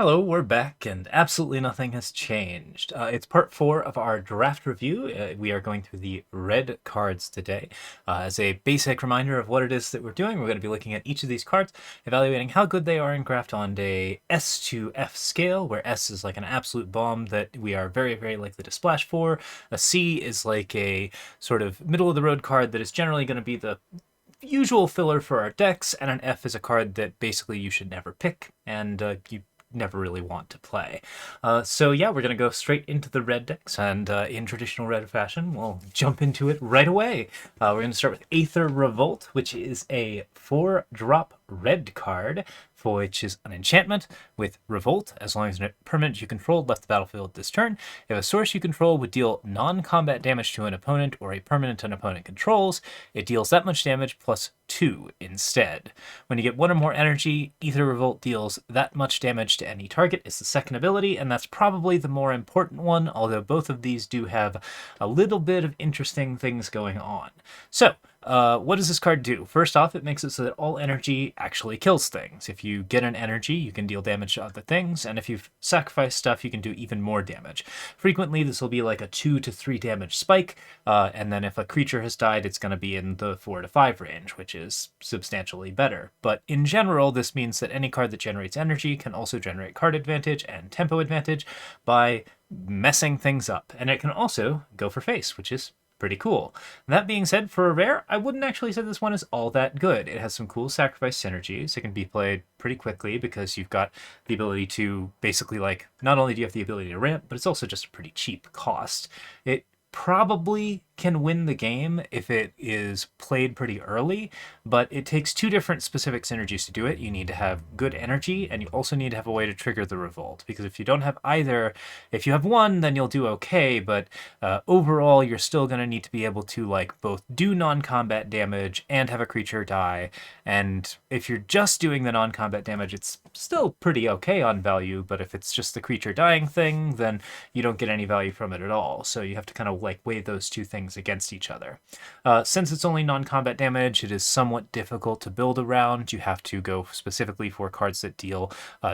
Hello, we're back, and absolutely nothing has changed. It's part 4 of our draft review. We are going through the red cards today. As a basic reminder of what it is that we're doing, we're going to be looking at each of these cards, evaluating how good they are in Graft on a S to F scale, where S is like an absolute bomb that we are very, very likely to splash for. A C is like a sort of middle of the road card that is generally going to be the usual filler for our decks, and an F is a card that basically you should never pick, and you never really want to play. So yeah, we're going to go straight into the red decks, and in traditional red fashion, we'll jump into it right away. We're going to start with Aether Revolt, which is a 4-drop red card, for which is an enchantment with Revolt. As long as a permanent you controlled left the battlefield this turn, if a source you control would deal non-combat damage to an opponent or a permanent an opponent controls, it deals that much damage plus 2 instead. When you get 1 or more energy, Aether Revolt deals that much damage to any target. It's the second ability, and that's probably the more important one, although both of these do have a little bit of interesting things going on. So, what does this card do? First off, it makes it so that all energy actually kills things. If you get an energy, you can deal damage to other things, and if you sacrifice stuff, you can do even more damage. Frequently, this will be like a 2 to 3 damage spike, and then if a creature has died, it's going to be in the 4 to 5 range, which is substantially better. But in general, this means that any card that generates energy can also generate card advantage and tempo advantage by messing things up. And it can also go for face, which is pretty cool. That being said, for a rare, I wouldn't actually say this one is all that good. It has some cool sacrifice synergies. It can be played pretty quickly because you've got the ability to basically, like, not only do you have the ability to ramp, but it's also just a pretty cheap cost. It probably can win the game if it is played pretty early, but it takes 2 different specific synergies to do it. You need to have good energy, and you also need to have a way to trigger the revolt, because if you don't have either, if you have one, then you'll do okay, but overall you're still going to need to be able to like both do non-combat damage and have a creature die, and if you're just doing the non-combat damage, it's still pretty okay on value, but if it's just the creature dying thing, then you don't get any value from it at all. So you have to kind of like weigh those two things against each other. Since it's only non-combat damage, it is somewhat difficult to build around. You have to go specifically for cards that deal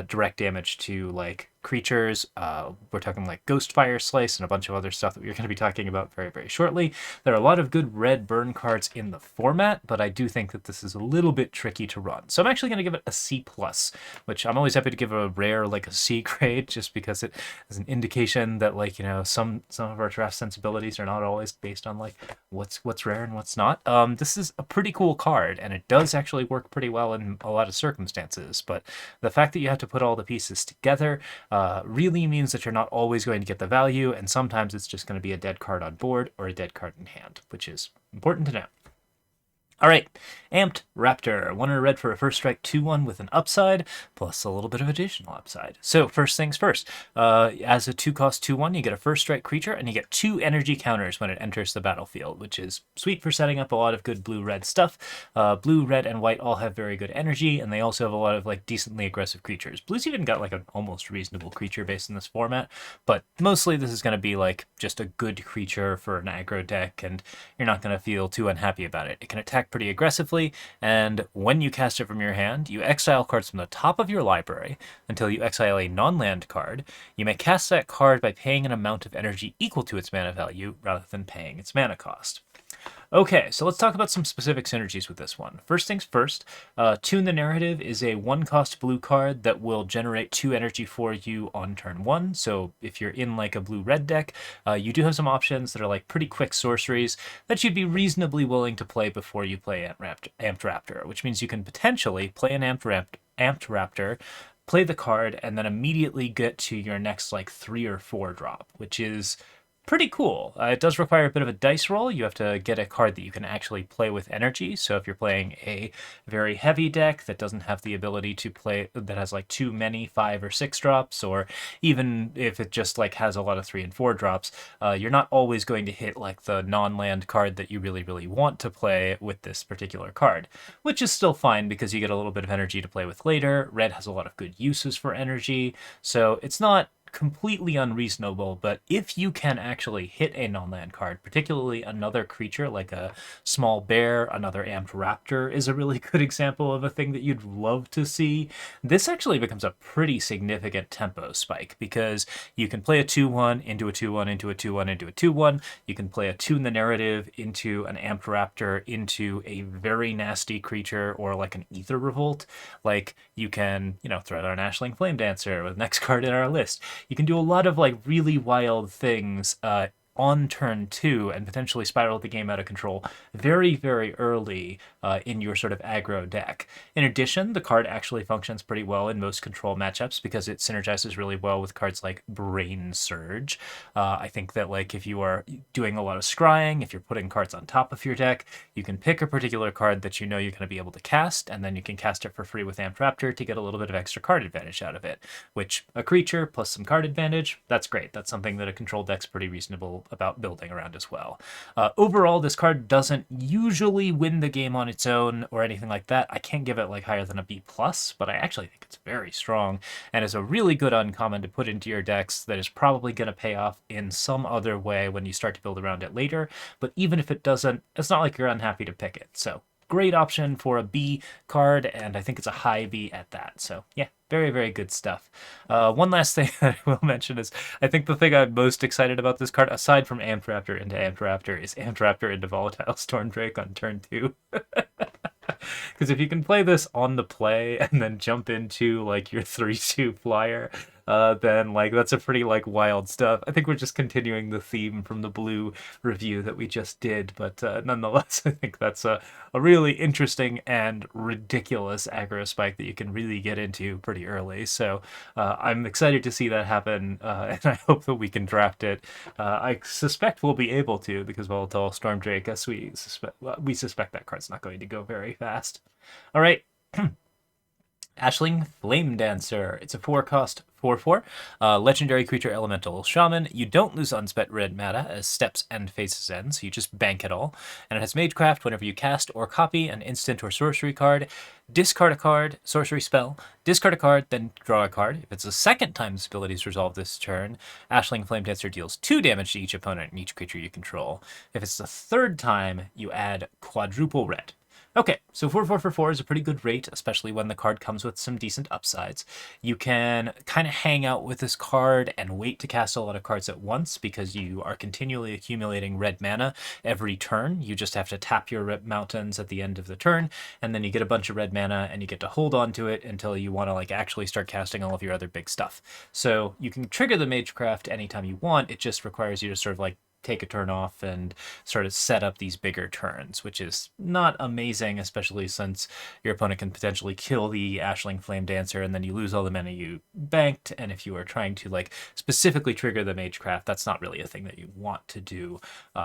direct damage to like creatures. We're talking like Ghostfire Slice and a bunch of other stuff that we're going to be talking about very, very shortly. There are a lot of good red burn cards in the format, but I do think that this is a little bit tricky to run. So I'm actually going to give it a C+, which I'm always happy to give a rare like a C grade, just because it is an indication that, like, you know, some of our draft sensibilities are not always based on like what's rare and what's not. This is a pretty cool card, and it does actually work pretty well in a lot of circumstances, but the fact that you have to put all the pieces together really means that you're not always going to get the value, and sometimes it's just going to be a dead card on board or a dead card in hand, which is important to know. All right, Amped Raptor. 1 in a red for a first strike 2/1 with an upside, plus a little bit of additional upside. So first things first, as a 2-cost 2/1, you get a first strike creature, and you get 2 energy counters when it enters the battlefield, which is sweet for setting up a lot of good blue-red stuff. Blue, red, and white all have very good energy, and they also have a lot of like decently aggressive creatures. Blue's even got like an almost reasonable creature base in this format, but mostly this is going to be like just a good creature for an aggro deck, and you're not going to feel too unhappy about it. It can attack pretty aggressively, and when you cast it from your hand, you exile cards from the top of your library until you exile a non-land card. You may cast that card by paying an amount of energy equal to its mana value rather than paying its mana cost. Okay, so let's talk about some specific synergies with this one. First things first, Tune the Narrative is a 1-cost blue card that will generate 2 energy for you on turn 1. So if you're in like a blue-red deck, you do have some options that are like pretty quick sorceries that you'd be reasonably willing to play before you play Amped Raptor, which means you can potentially play an Amped Raptor, play the card, and then immediately get to your next like 3 or 4 drop, which is pretty cool. It does require a bit of a dice roll. You have to get a card that you can actually play with energy. So if you're playing a very heavy deck that doesn't have the ability to play, that has like too many 5 or 6 drops, or even if it just like has a lot of 3 and 4 drops, you're not always going to hit like the non-land card that you really, really want to play with this particular card, which is still fine because you get a little bit of energy to play with later. Red has a lot of good uses for energy, so it's not completely unreasonable, but if you can actually hit a non-land card, particularly another creature like a small bear, another amped raptor is a really good example of a thing that you'd love to see. This actually becomes a pretty significant tempo spike because you can play a 2/1 into a 2/1 into a 2/1 into a 2/1. You can play a Tune the Narrative into an amped raptor into a very nasty creature or like an Ether Revolt. Like you can, thread our Ashling Flame Dancer with next card in our list. You can do a lot of like really wild things on turn 2 and potentially spiral the game out of control very, very early in your sort of aggro deck. In addition, the card actually functions pretty well in most control matchups because it synergizes really well with cards like Brain Surge. I think that like if you are doing a lot of scrying, if you're putting cards on top of your deck, you can pick a particular card that you know you're going to be able to cast, and then you can cast it for free with Amped Raptor to get a little bit of extra card advantage out of it, which a creature plus some card advantage, that's great. That's something that a control deck's pretty reasonable about building around as well. Overall, this card doesn't usually win the game on its own or anything like that. I can't give it like higher than a B+, but I actually think it's very strong and is a really good uncommon to put into your decks that is probably going to pay off in some other way when you start to build around it later. But even if it doesn't, it's not like you're unhappy to pick it. So great option for a B card, and I think it's a high B at that. So yeah, very, very good stuff. One last thing that I will mention is I think the thing I'm most excited about this card, aside from Amped Raptor into Amped Raptor, is Amped Raptor into Volatile Stormdrake on turn 2. Because if you can play this on the play and then jump into like your 3/2 flyer, then like that's a pretty like wild stuff. I think we're just continuing the theme from the blue review that we just did, but nonetheless, I think that's a really interesting and ridiculous aggro spike that you can really get into pretty early. So I'm excited to see that happen, and I hope that we can draft it. I suspect we'll be able to because Volatile Stormdrake, as we suspect that card's not going to go very fast. All right. Ashling Flame Dancer. It's a 4-cost 4/4. Legendary creature elemental shaman. You don't lose unspent red mana as steps and phases end, so you just bank it all. And it has Magecraft whenever you cast or copy an instant or sorcery card. Discard a card, sorcery spell. Discard a card, then draw a card. If it's the second time this ability is resolved this turn, Ashling Flame Dancer deals 2 damage to each opponent and each creature you control. If it's the third time, you add quadruple red. Okay, so 4/4 for 4 is a pretty good rate, especially when the card comes with some decent upsides. You can kind of hang out with this card and wait to cast a lot of cards at once because you are continually accumulating red mana every turn. You just have to tap your red mountains at the end of the turn, and then you get a bunch of red mana and you get to hold on to it until you want to like actually start casting all of your other big stuff. So you can trigger the Magecraft anytime you want. It just requires you to sort of like take a turn off and sort of set up these bigger turns, which is not amazing, especially since your opponent can potentially kill the Ashling Flame Dancer and then you lose all the mana you banked. And if you are trying to like specifically trigger the Magecraft, that's not really a thing that you want to do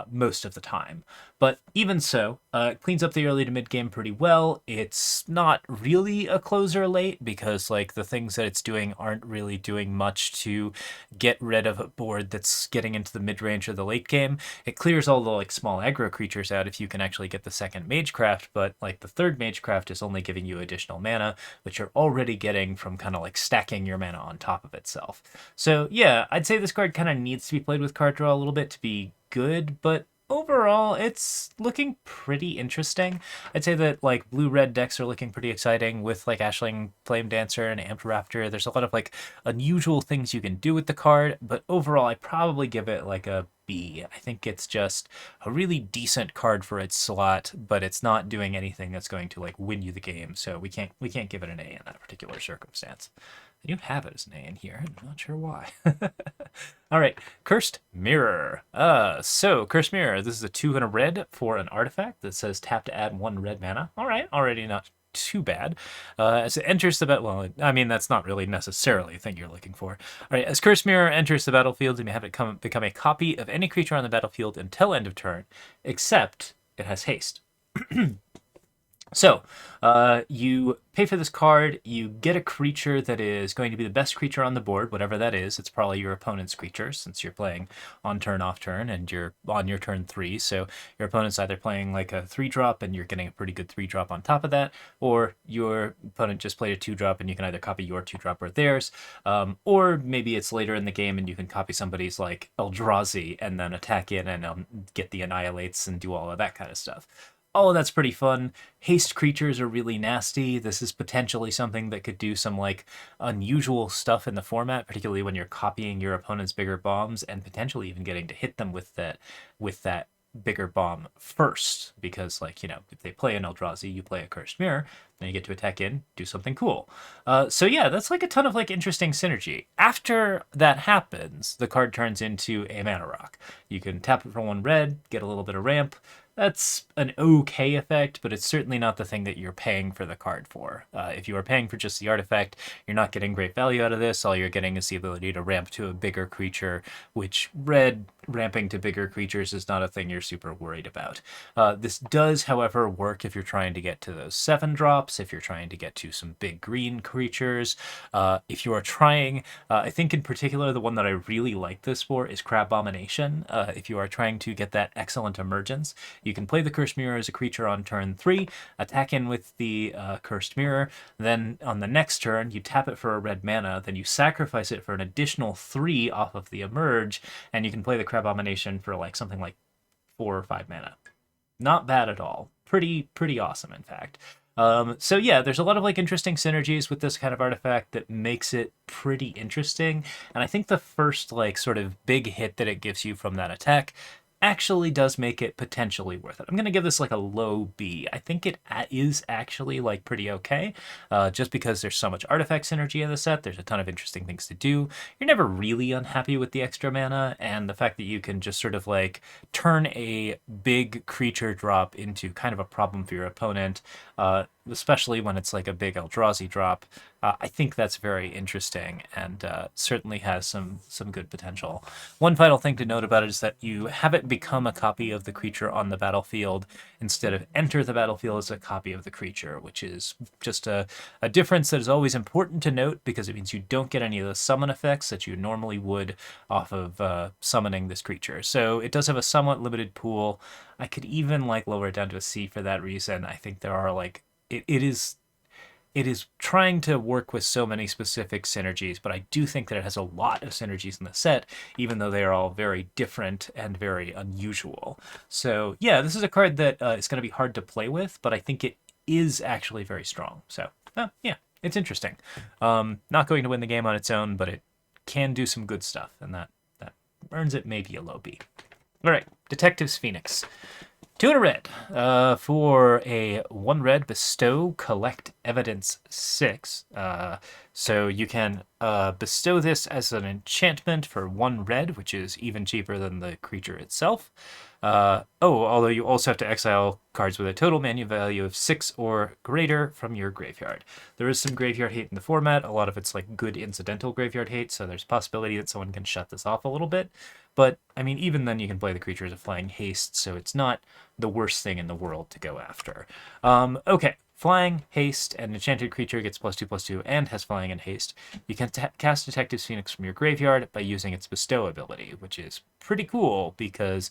most of the time. But even so, it cleans up the early to mid game pretty well. It's not really a closer late because like the things that it's doing aren't really doing much to get rid of a board that's getting into the mid range or the late game. It clears all the like small aggro creatures out if you can actually get the second Magecraft, but like the third Magecraft is only giving you additional mana, which you're already getting from kind of like stacking your mana on top of itself. So yeah, I'd say this card kind of needs to be played with card draw a little bit to be good, but overall, it's looking pretty interesting. I'd say that like blue-red decks are looking pretty exciting with like Ashling Flame Dancer and Amped Raptor. There's a lot of like unusual things you can do with the card, but overall, I probably give it like a B. I think it's just a really decent card for its slot, but it's not doing anything that's going to like win you the game. So we can't give it an A in that particular circumstance. I do have it as an A in here. I'm not sure why. All right, Cursed Mirror. So Cursed Mirror, this is a 2 and a red for an artifact that says tap to add 1 red mana. All right, already not too bad. As it enters the battle, well, I mean, that's not really necessarily a thing you're looking for. All right, as Cursed Mirror enters the battlefield, you may have it become a copy of any creature on the battlefield until end of turn, except it has haste. So, you pay for this card, you get a creature that is going to be the best creature on the board, whatever that is. It's probably your opponent's creature since you're playing on turn, off turn, and you're on your turn 3. So, your opponent's either playing like a 3-drop and you're getting a pretty good 3-drop on top of that, or your opponent just played a 2-drop and you can either copy your 2-drop or theirs, or maybe it's later in the game and you can copy somebody's like Eldrazi and then attack in and get the annihilates and do all of that kind of stuff. Oh, that's pretty fun. Haste creatures are really nasty. This is potentially something that could do some like unusual stuff in the format, particularly when you're copying your opponent's bigger bombs and potentially even getting to hit them with that bigger bomb first. Because like, if they play an Eldrazi, you play a Cursed Mirror, then you get to attack in, do something cool. So yeah, that's like a ton of like interesting synergy. After that happens, the card turns into a mana rock. You can tap it for 1 red, get a little bit of ramp. That's an okay effect, but it's certainly not the thing that you're paying for the card for. If you are paying for just the artifact, you're not getting great value out of this. All you're getting is the ability to ramp to a bigger creature, which red ramping to bigger creatures is not a thing you're super worried about. This does, however, work if you're trying to get to those 7-drops, if you're trying to get to some big green creatures. If you are trying, I think in particular, the one that I really like this for is Crabomination. If you are trying to get that excellent emergence, you can play the Cursed Mirror as a creature on turn 3, attack in with the Cursed Mirror, then on the next turn, you tap it for a red mana, then you sacrifice it for an additional 3 off of the Emerge, and you can play the Crabomination for like something like 4 or 5 mana. Not bad at all. Pretty awesome, in fact. So yeah, there's a lot of like interesting synergies with this kind of artifact that makes it pretty interesting. And I think the first like sort of big hit that it gives you from that attack actually does make it potentially worth it. I'm going to give this like a low B. I think it is actually like pretty okay, just because there's so much artifact synergy in the set. There's a ton of interesting things to do. You're never really unhappy with the extra mana, and the fact that you can just sort of like turn a big creature drop into kind of a problem for your opponent, especially when it's like a big Eldrazi drop. I think that's very interesting and certainly has some good potential. One final thing to note about it is that you have it become a copy of the creature on the battlefield instead of enter the battlefield as a copy of the creature, which is just a difference that is always important to note because it means you don't get any of the summon effects that you normally would off of summoning this creature. So it does have a somewhat limited pool. I could even like lower it down to a C for that reason. I think there are like it is trying to work with so many specific synergies, but I do think that it has a lot of synergies in the set, even though they are all very different and very unusual. So yeah, this is a card that is going to be hard to play with, but I think it is actually very strong. So yeah, it's interesting. Not going to win the game on its own, but it can do some good stuff, and that earns it maybe a low B. All right, Detectives Phoenix. 2 and a red for a 1 red bestow collect evidence 6. So you can bestow this as an enchantment for 1 red, which is even cheaper than the creature itself. Although you also have to exile cards with a total mana value of 6 or greater from your graveyard. There is some graveyard hate in the format. A lot of it's like good incidental graveyard hate, so there's a possibility that someone can shut this off a little bit. But, I mean, even then you can play the creature as a flying haste, so it's not the worst thing in the world to go after. Okay. Flying, haste, and enchanted creature gets +2/+2 and has flying and haste. You can cast Detective's Phoenix from your graveyard by using its bestow ability, which is pretty cool because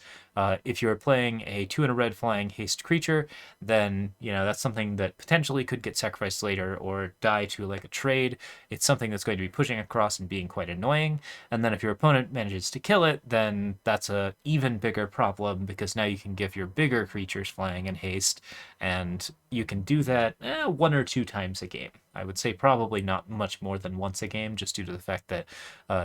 if you're playing a 2 and a red flying haste creature, then that's something that potentially could get sacrificed later or die to like a trade. It's something that's going to be pushing across and being quite annoying. And then if your opponent manages to kill it, then that's a even bigger problem because now you can give your bigger creatures flying and haste, and you can do that 1 or 2 times a game. I would say probably not much more than once a game, just due to the fact that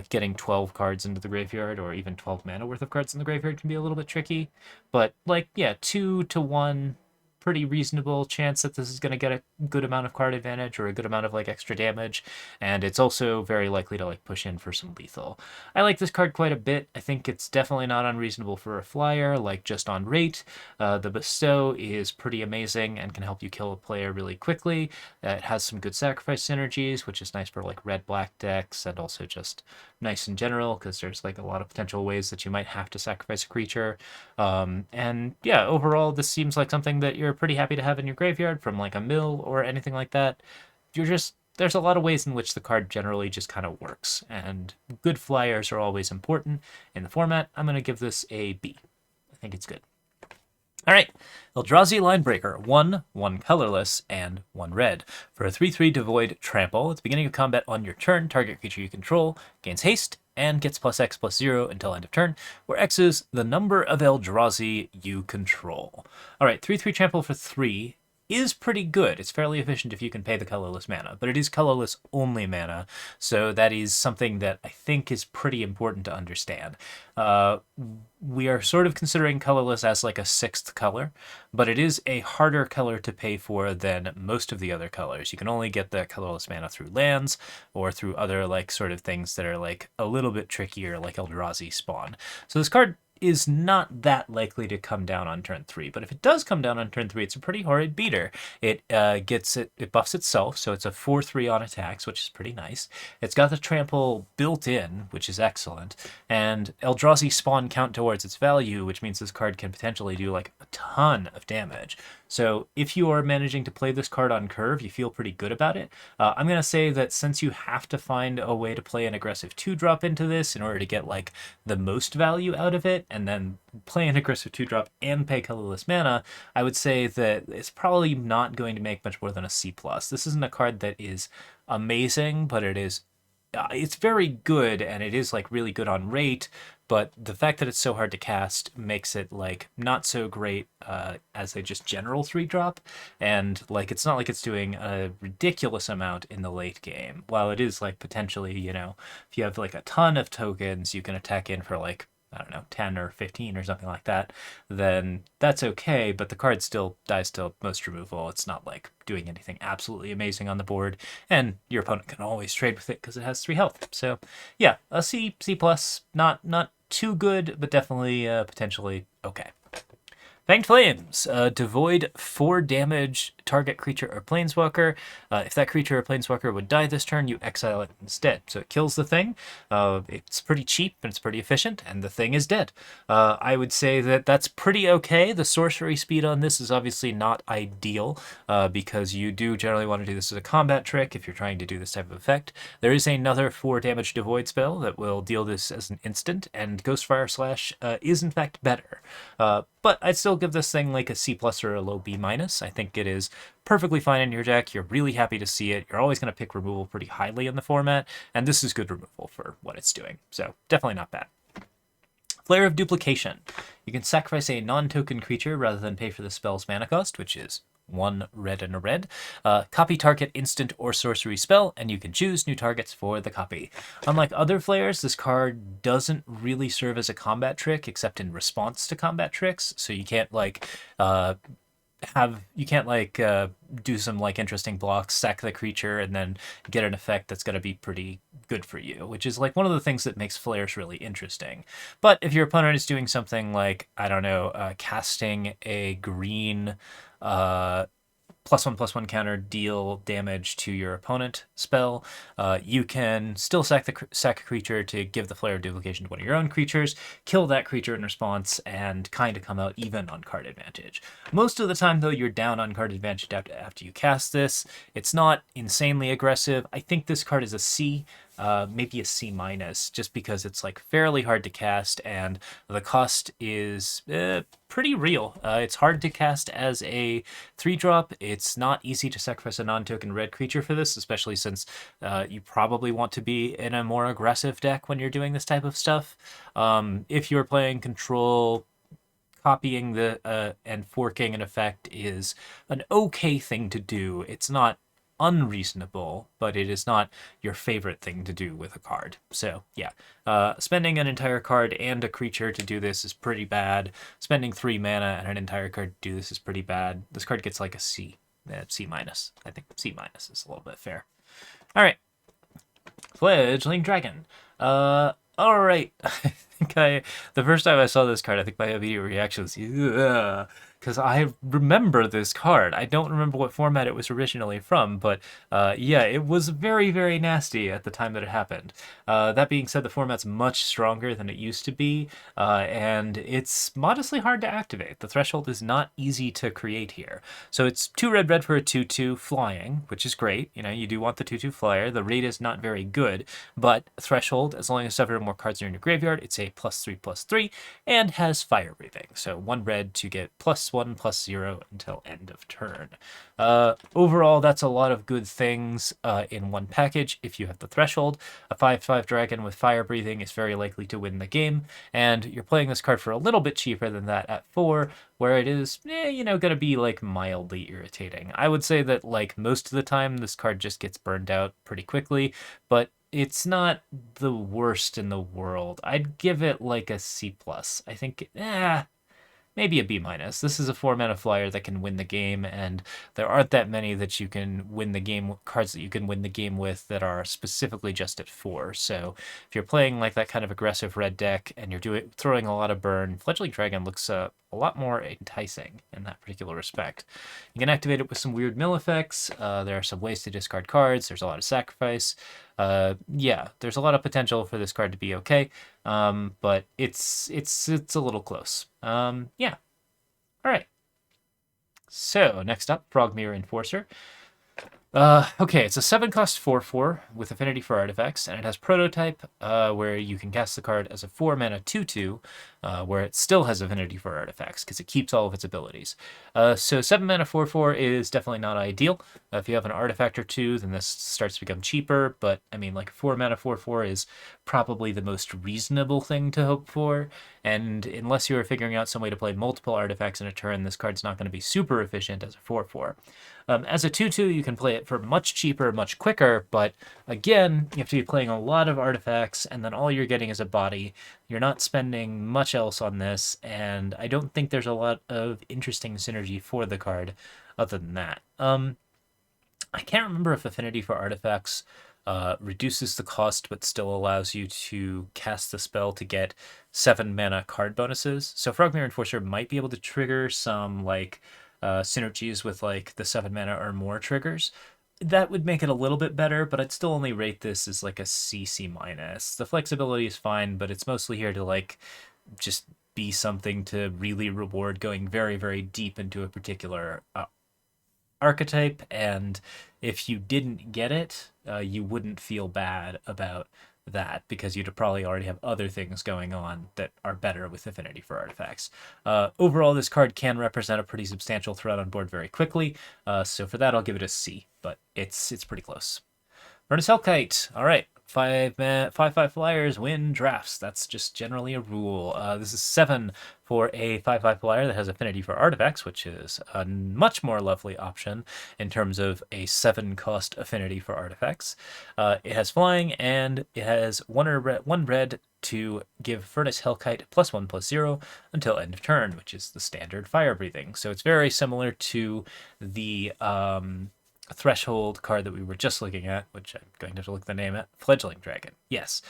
getting 12 cards into the graveyard or even 12 mana worth of cards in the graveyard can be a little bit tricky. But like, yeah, 2 to 1, pretty reasonable chance that this is going to get a good amount of card advantage or a good amount of like extra damage, and it's also very likely to like push in for some lethal. I like this card quite a bit. I think it's definitely not unreasonable for a flyer, like just on rate. The bestow is pretty amazing and can help you kill a player really quickly. It has some good sacrifice synergies, which is nice for like red-black decks, and also just nice in general because there's like a lot of potential ways that you might have to sacrifice a creature. And yeah, overall, this seems like something that you're pretty happy to have in your graveyard from like a mill or anything like that. There's a lot of ways in which the card generally just kind of works, and good flyers are always important in the format. I'm going to give this a B. I think it's good. All right, Eldrazi Linebreaker, 1 colorless, and 1 red. For a 3/3 devoid trample, at the beginning of combat on your turn, target creature you control gains haste and gets +X/+0 until end of turn, where X is the number of Eldrazi you control. All right, 3/3 trample for 3 is pretty good. It's fairly efficient if you can pay the colorless mana, but it is colorless only mana, so that is something that I think is pretty important to understand. We are sort of considering colorless as like a 6th color, but it is a harder color to pay for than most of the other colors. You can only get the colorless mana through lands or through other like sort of things that are like a little bit trickier, like Eldrazi Spawn. So this card is not that likely to come down on turn 3, but if it does come down on turn 3, it's a pretty horrid beater. It buffs itself, so it's a 4/3 on attacks, which is pretty nice. It's got the trample built in, which is excellent, and Eldrazi Spawn count towards its value, which means this card can potentially do like a ton of damage. So if you are managing to play this card on curve, you feel pretty good about it. I'm going to say that since you have to find a way to play an aggressive 2-drop into this in order to get like the most value out of it, and then play an aggressive 2-drop and pay colorless mana, I would say that it's probably not going to make much more than a C+. This isn't a card that is amazing, but it's very good, and it is like really good on rate, but the fact that it's so hard to cast makes it like not so great as a just general 3-drop, and like it's not like it's doing a ridiculous amount in the late game. While it is like potentially, you know, if you have like a ton of tokens, you can attack in for like, I don't know, 10 or 15 or something like that, then that's okay, but the card still dies to most removal. It's not like doing anything absolutely amazing on the board, and your opponent can always trade with it because it has 3 health. So yeah, a C+, not too good, but definitely potentially okay. Fanged Flames, devoid 4 damage, target creature or planeswalker. If that creature or planeswalker would die this turn, you exile it instead. So it kills the thing. It's pretty cheap and it's pretty efficient, and the thing is dead. I would say that that's pretty okay. The sorcery speed on this is obviously not ideal because you do generally want to do this as a combat trick if you're trying to do this type of effect. There is another 4 damage devoid spell that will deal this as an instant, and Ghostfire Slash is in fact better. But I'd still give this thing like a C+ or a low B-. I think it is perfectly fine in your deck. You're really happy to see it. You're always going to pick removal pretty highly in the format, and this is good removal for what it's doing. So definitely not bad. Flare of Duplication. You can sacrifice a non-token creature rather than pay for the spell's mana cost, which is 1 red and a red. Copy target instant or sorcery spell, and you can choose new targets for the copy. Unlike other flares, this card doesn't really serve as a combat trick except in response to combat tricks, so you can't like do some like interesting blocks, sack the creature, and then get an effect that's going to be pretty good for you, which is like one of the things that makes flares really interesting. But if your opponent is doing something like, I don't know, casting a green +1/+1 counter deal damage to your opponent spell, you can still sack a creature to give the Flare of Duplication to one of your own creatures, kill that creature in response, and kind of come out even on card advantage. Most of the time, though, you're down on card advantage after you cast this. It's not insanely aggressive. I think this card is a C, maybe a C-, just because it's like fairly hard to cast, and the cost is pretty real. It's hard to cast as a 3-drop. It's not easy to sacrifice a non-token red creature for this, especially since you probably want to be in a more aggressive deck when you're doing this type of stuff. If you're playing control, copying the and forking an effect is an okay thing to do. It's not unreasonable, but it is not your favorite thing to do with a card. So yeah, spending an entire card and a creature to do this is pretty bad. Spending 3 mana and an entire card to do this is pretty bad. This card gets like a C, C-. I think C- is a little bit fair. All right, Fledgling Dragon. All right. The first time I saw this card, I think my immediate reaction was, ugh. because I remember this card. I don't remember what format it was originally from, but yeah, it was very, very nasty at the time that it happened. That being said, the format's much stronger than it used to be, and it's modestly hard to activate. The threshold is not easy to create here. So it's 2 red red for a 2/2 flying, which is great. You know, you do want the 2/2 flyer. The rate is not very good, but threshold, as long as 7 or more cards are in your graveyard, it's a +3/+3 and has fire breathing. So 1 red to get +1/+0 until end of turn. Overall, that's a lot of good things in one package. If you have the threshold, a 5/5 dragon with fire breathing is very likely to win the game, and you're playing this card for a little bit cheaper than that at 4, where it is, you know, gonna be like mildly irritating. I would say that like most of the time, this card just gets burned out pretty quickly, but it's not the worst in the world. I'd give it like a C+. I think, maybe a B minus. This is a 4 mana flyer that can win the game, and there aren't that many that you can win the game, cards that you can win the game with that are specifically just at 4. So if you're playing like that kind of aggressive red deck and you're throwing a lot of burn, Fledgling Dragon looks a lot more enticing in that particular respect. You can activate it with some weird mill effects. There are some ways to discard cards. There's a lot of sacrifice. Yeah, there's a lot of potential for this card to be okay, but it's a little close. Yeah. All right. So next up, Frogmere Enforcer. Okay, it's a 7-cost 4/4 with affinity for artifacts, and it has Prototype, where you can cast the card as a 4-mana 2/2, where it still has affinity for artifacts because it keeps all of its abilities. So 7-mana 4/4 is definitely not ideal. If you have an artifact or two, then this starts to become cheaper, but I mean, like 4-mana 4/4 is probably the most reasonable thing to hope for, and unless you are figuring out some way to play multiple artifacts in a turn, this card's not going to be super efficient as a 4/4. As a 2/2, you can play it for much cheaper, much quicker, but again, you have to be playing a lot of artifacts, and then all you're getting is a body. You're not spending much else on this, and I don't think there's a lot of interesting synergy for the card other than that. I can't remember if Affinity for Artifacts reduces the cost but still allows you to cast the spell to get 7-mana card bonuses. So Frogmere Enforcer might be able to trigger some, like, synergies with like the 7-mana or more triggers. That would make it a little bit better, but I'd still only rate this as like a C minus. The flexibility is fine, but it's mostly here to like just be something to really reward going very, very deep into a particular archetype. And if you didn't get it, you wouldn't feel bad about that because you'd probably already have other things going on that are better with affinity for artifacts. Overall, this card can represent a pretty substantial threat on board very quickly, so for that I'll give it a C, but it's pretty close. Furnace Hellkite. All right. 5/5 flyers win drafts. That's just generally a rule. This is 7 for a 5/5 flyer that has affinity for artifacts, which is a much more lovely option in terms of a 7-cost affinity for artifacts. It has flying, and it has 1 red to give Furnace Hellkite +1/+0 until end of turn, which is the standard fire breathing. So it's very similar to the threshold card that we were just looking at, which I'm going to have to look the name at. Fledgling Dragon. Yes.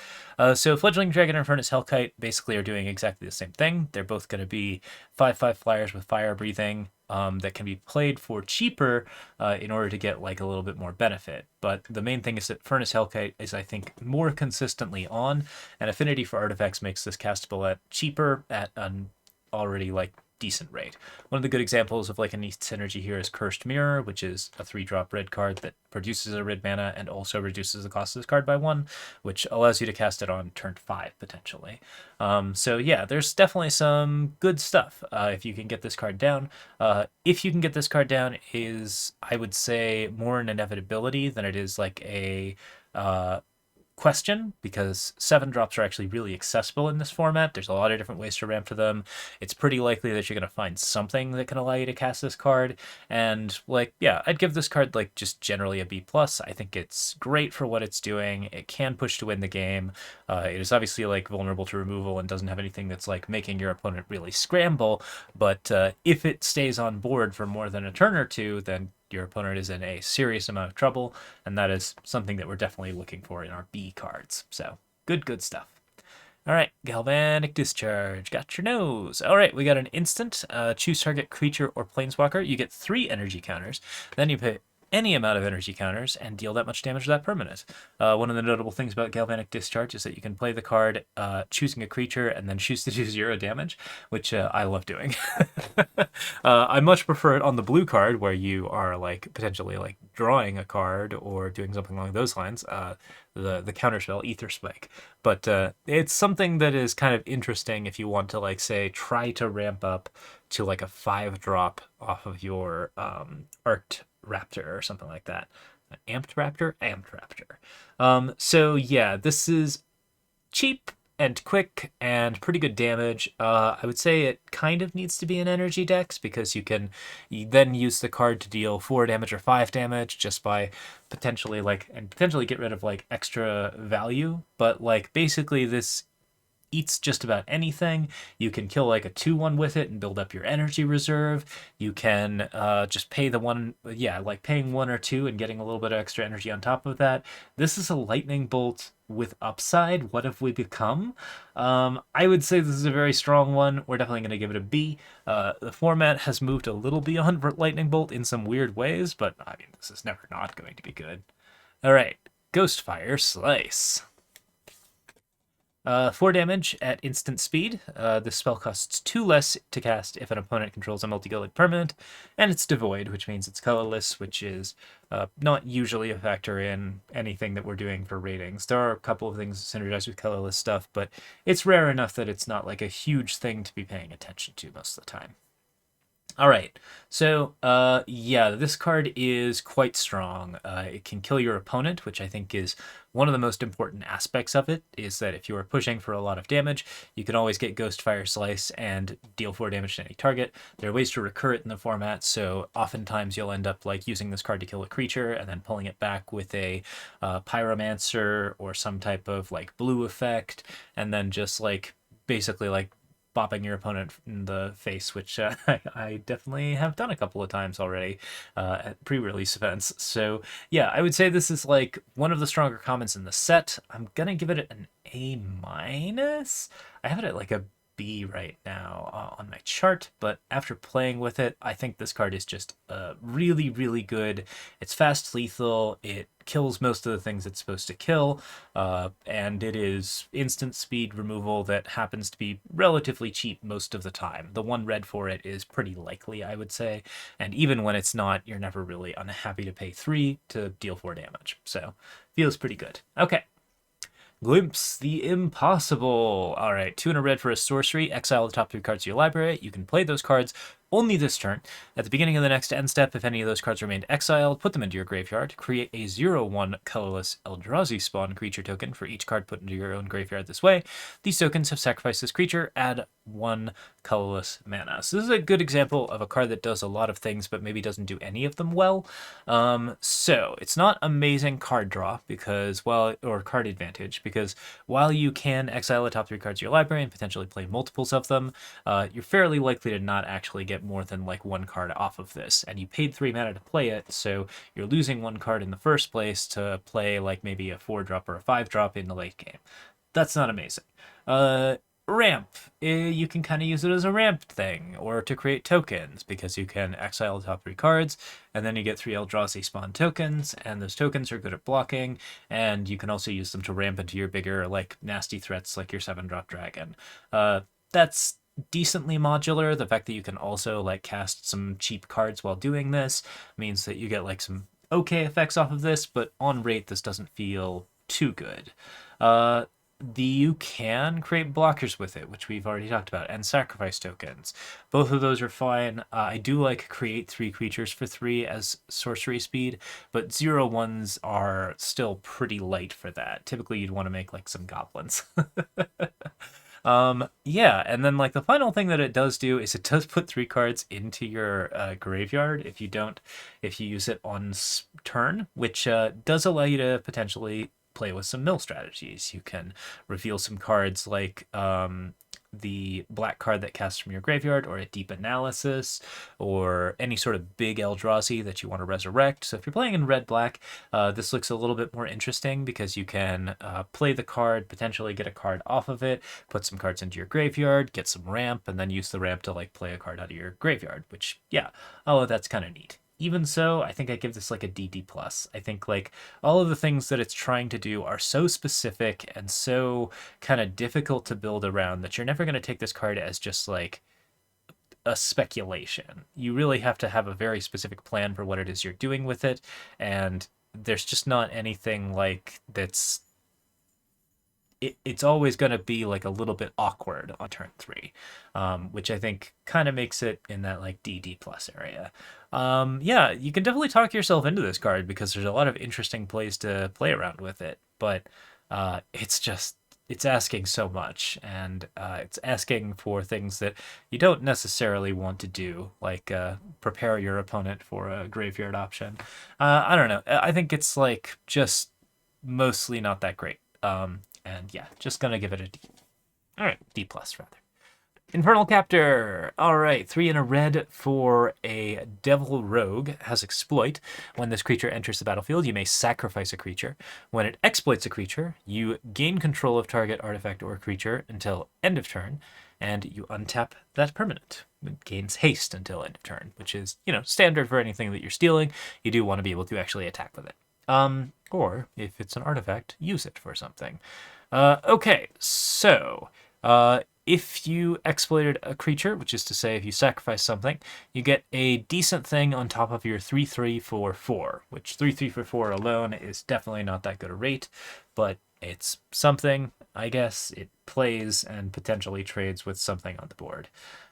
So Fledgling Dragon and Furnace Hellkite basically are doing exactly the same thing. They're both going to be 5/5 flyers with fire breathing that can be played for cheaper in order to get like a little bit more benefit. But the main thing is that Furnace Hellkite is, I think, more consistently on, and Affinity for Artifacts makes this castable at cheaper at an already like decent rate. One of the good examples of like a neat synergy here is Cursed Mirror, which is a 3-drop red card that produces a red mana and also reduces the cost of this card by 1, which allows you to cast it on turn 5 potentially. So yeah, there's definitely some good stuff if you can get this card down. If you can get this card down is, I would say, more an inevitability than it is like a question, because 7-drops are actually really accessible in this format. There's a lot of different ways to ramp for them. It's pretty likely that you're going to find something that can allow you to cast this card, and like, yeah, I'd give this card like just generally a B+. I think it's great for what it's doing. It can push to win the game. It is obviously like vulnerable to removal and doesn't have anything that's like making your opponent really scramble, but if it stays on board for more than a turn or two, then your opponent is in a serious amount of trouble, and that is something that we're definitely looking for in our B cards. So good stuff. All right, Galvanic Discharge. Got your nose. All right, we got an instant. Choose target creature or planeswalker. You get 3 energy counters. Then you pay any amount of energy counters and deal that much damage to that permanent. One of the notable things about Galvanic Discharge is that you can play the card choosing a creature and then choose to do 0 damage, which I love doing. I much prefer it on the blue card where you are like potentially like drawing a card or doing something along those lines. The counterspell Ether Spike, but it's something that is kind of interesting if you want to like say try to ramp up to like a 5-drop off of your Arced Raptor or something like that. Amped Raptor, Amped Raptor. So yeah, this is cheap and quick and pretty good damage. I would say it kind of needs to be an energy dex because you then use the card to deal 4 damage or 5 damage just by potentially get rid of like extra value. But like basically this eats just about anything. You can kill like a 2/1 with it and build up your energy reserve. You can just pay the one, yeah, like paying 1 or 2 and getting a little bit of extra energy on top of that. This is a lightning bolt with upside. What have we become? I would say this is a very strong one. We're definitely going to give it a B. The format has moved a little beyond lightning bolt in some weird ways, but I mean, this is never not going to be good. All right, Ghostfire Slice. 4 damage at instant speed. This spell costs 2 less to cast if an opponent controls a multicolored permanent, and it's devoid, which means it's colorless, which is not usually a factor in anything that we're doing for ratings. There are a couple of things synergized with colorless stuff, but it's rare enough that it's not like a huge thing to be paying attention to most of the time. All right, so yeah, this card is quite strong. It can kill your opponent, which I think is one of the most important aspects of it, is that if you are pushing for a lot of damage, you can always get Ghostfire Slice and deal 4 damage to any target. There are ways to recur it in the format, so oftentimes you'll end up like using this card to kill a creature and then pulling it back with a Pyromancer or some type of like blue effect, and then just like basically like bopping your opponent in the face, which I definitely have done a couple of times already at pre-release events. So yeah, I would say this is like one of the stronger commons in the set. I'm gonna give it an A minus. I have it at like a B right now on my chart, but after playing with it, I think this card is just really, really good. It's fast lethal, it kills most of the things it's supposed to kill, and it is instant speed removal that happens to be relatively cheap most of the time. The 1 red for it is pretty likely, I would say, and even when it's not, you're never really unhappy to pay 3 to deal 4 damage, so feels pretty good. Okay. Glimpse the Impossible. All right, 2 and a red for a sorcery. Exile the top 3 cards of your library. You can play those cards only this turn. At the beginning of the next end step, if any of those cards remained exiled, put them into your graveyard. Create a 0/1 colorless Eldrazi spawn creature token for each card put into your own graveyard this way. These tokens have sacrificed this creature. Add 1 colorless mana. So this is a good example of a card that does a lot of things, but maybe doesn't do any of them well. So it's not amazing card draw or card advantage, because while you can exile the top 3 cards of your library and potentially play multiples of them, you're fairly likely to not actually get more than like 1 card off of this, and you paid 3 mana to play it, so you're losing 1 card in the first place to play like maybe a 4-drop or a 5-drop in the late game. That's not amazing. Ramp. You can kind of use it as a ramp thing, or to create tokens, because you can exile the top 3 cards, and then you get 3 Eldrazi spawn tokens, and those tokens are good at blocking, and you can also use them to ramp into your bigger, like, nasty threats, like your 7-drop dragon. That's decently modular. The fact that you can also, like, cast some cheap cards while doing this means that you get, like, some okay effects off of this, but on rate, this doesn't feel too good. You can create blockers with it, which we've already talked about, and sacrifice tokens. Both of those are fine. I do like create 3 creatures for 3 as sorcery speed, but 0/1s are still pretty light for that. Typically, you'd want to make like some goblins. Yeah, and then like the final thing that it does do is it does put 3 cards into your graveyard if you use it on turn, which does allow you to potentially play with some mill strategies. You can reveal some cards like the black card that casts from your graveyard, or a Deep Analysis, or any sort of big Eldrazi that you want to resurrect. So if you're playing in red-black, this looks a little bit more interesting because you can play the card, potentially get a card off of it, put some cards into your graveyard, get some ramp, and then use the ramp to like play a card out of your graveyard, which, yeah, oh, that's kind of neat. Even so, I think I give this like a DD+. I think like all of the things that it's trying to do are so specific and so kind of difficult to build around that you're never going to take this card as just like a speculation. You really have to have a very specific plan for what it is you're doing with it, and there's just not anything like that's it's always going to be like a little bit awkward on turn 3, which I think kind of makes it in that like DD plus area. Yeah, you can definitely talk yourself into this card because there's a lot of interesting plays to play around with it, but it's asking so much, and it's asking for things that you don't necessarily want to do, like prepare your opponent for a graveyard option. I don't know. I think it's like just mostly not that great. And yeah, just gonna give it a D. All right, D plus rather. Infernal Captor. All right, 3 in a red for a Devil Rogue. Has exploit. When this creature enters the battlefield, you may sacrifice a creature. When it exploits a creature, you gain control of target artifact or creature until end of turn, and you untap that permanent. It gains haste until end of turn, which is, standard for anything that you're stealing. You do want to be able to actually attack with it. Or if it's an artifact, use it for something. Okay, so if you exploited a creature, which is to say if you sacrifice something, you get a decent thing on top of your 3/3 for 4, which 3/3 for 4 alone is definitely not that good a rate, but it's something, I guess. It plays and potentially trades with something on the board.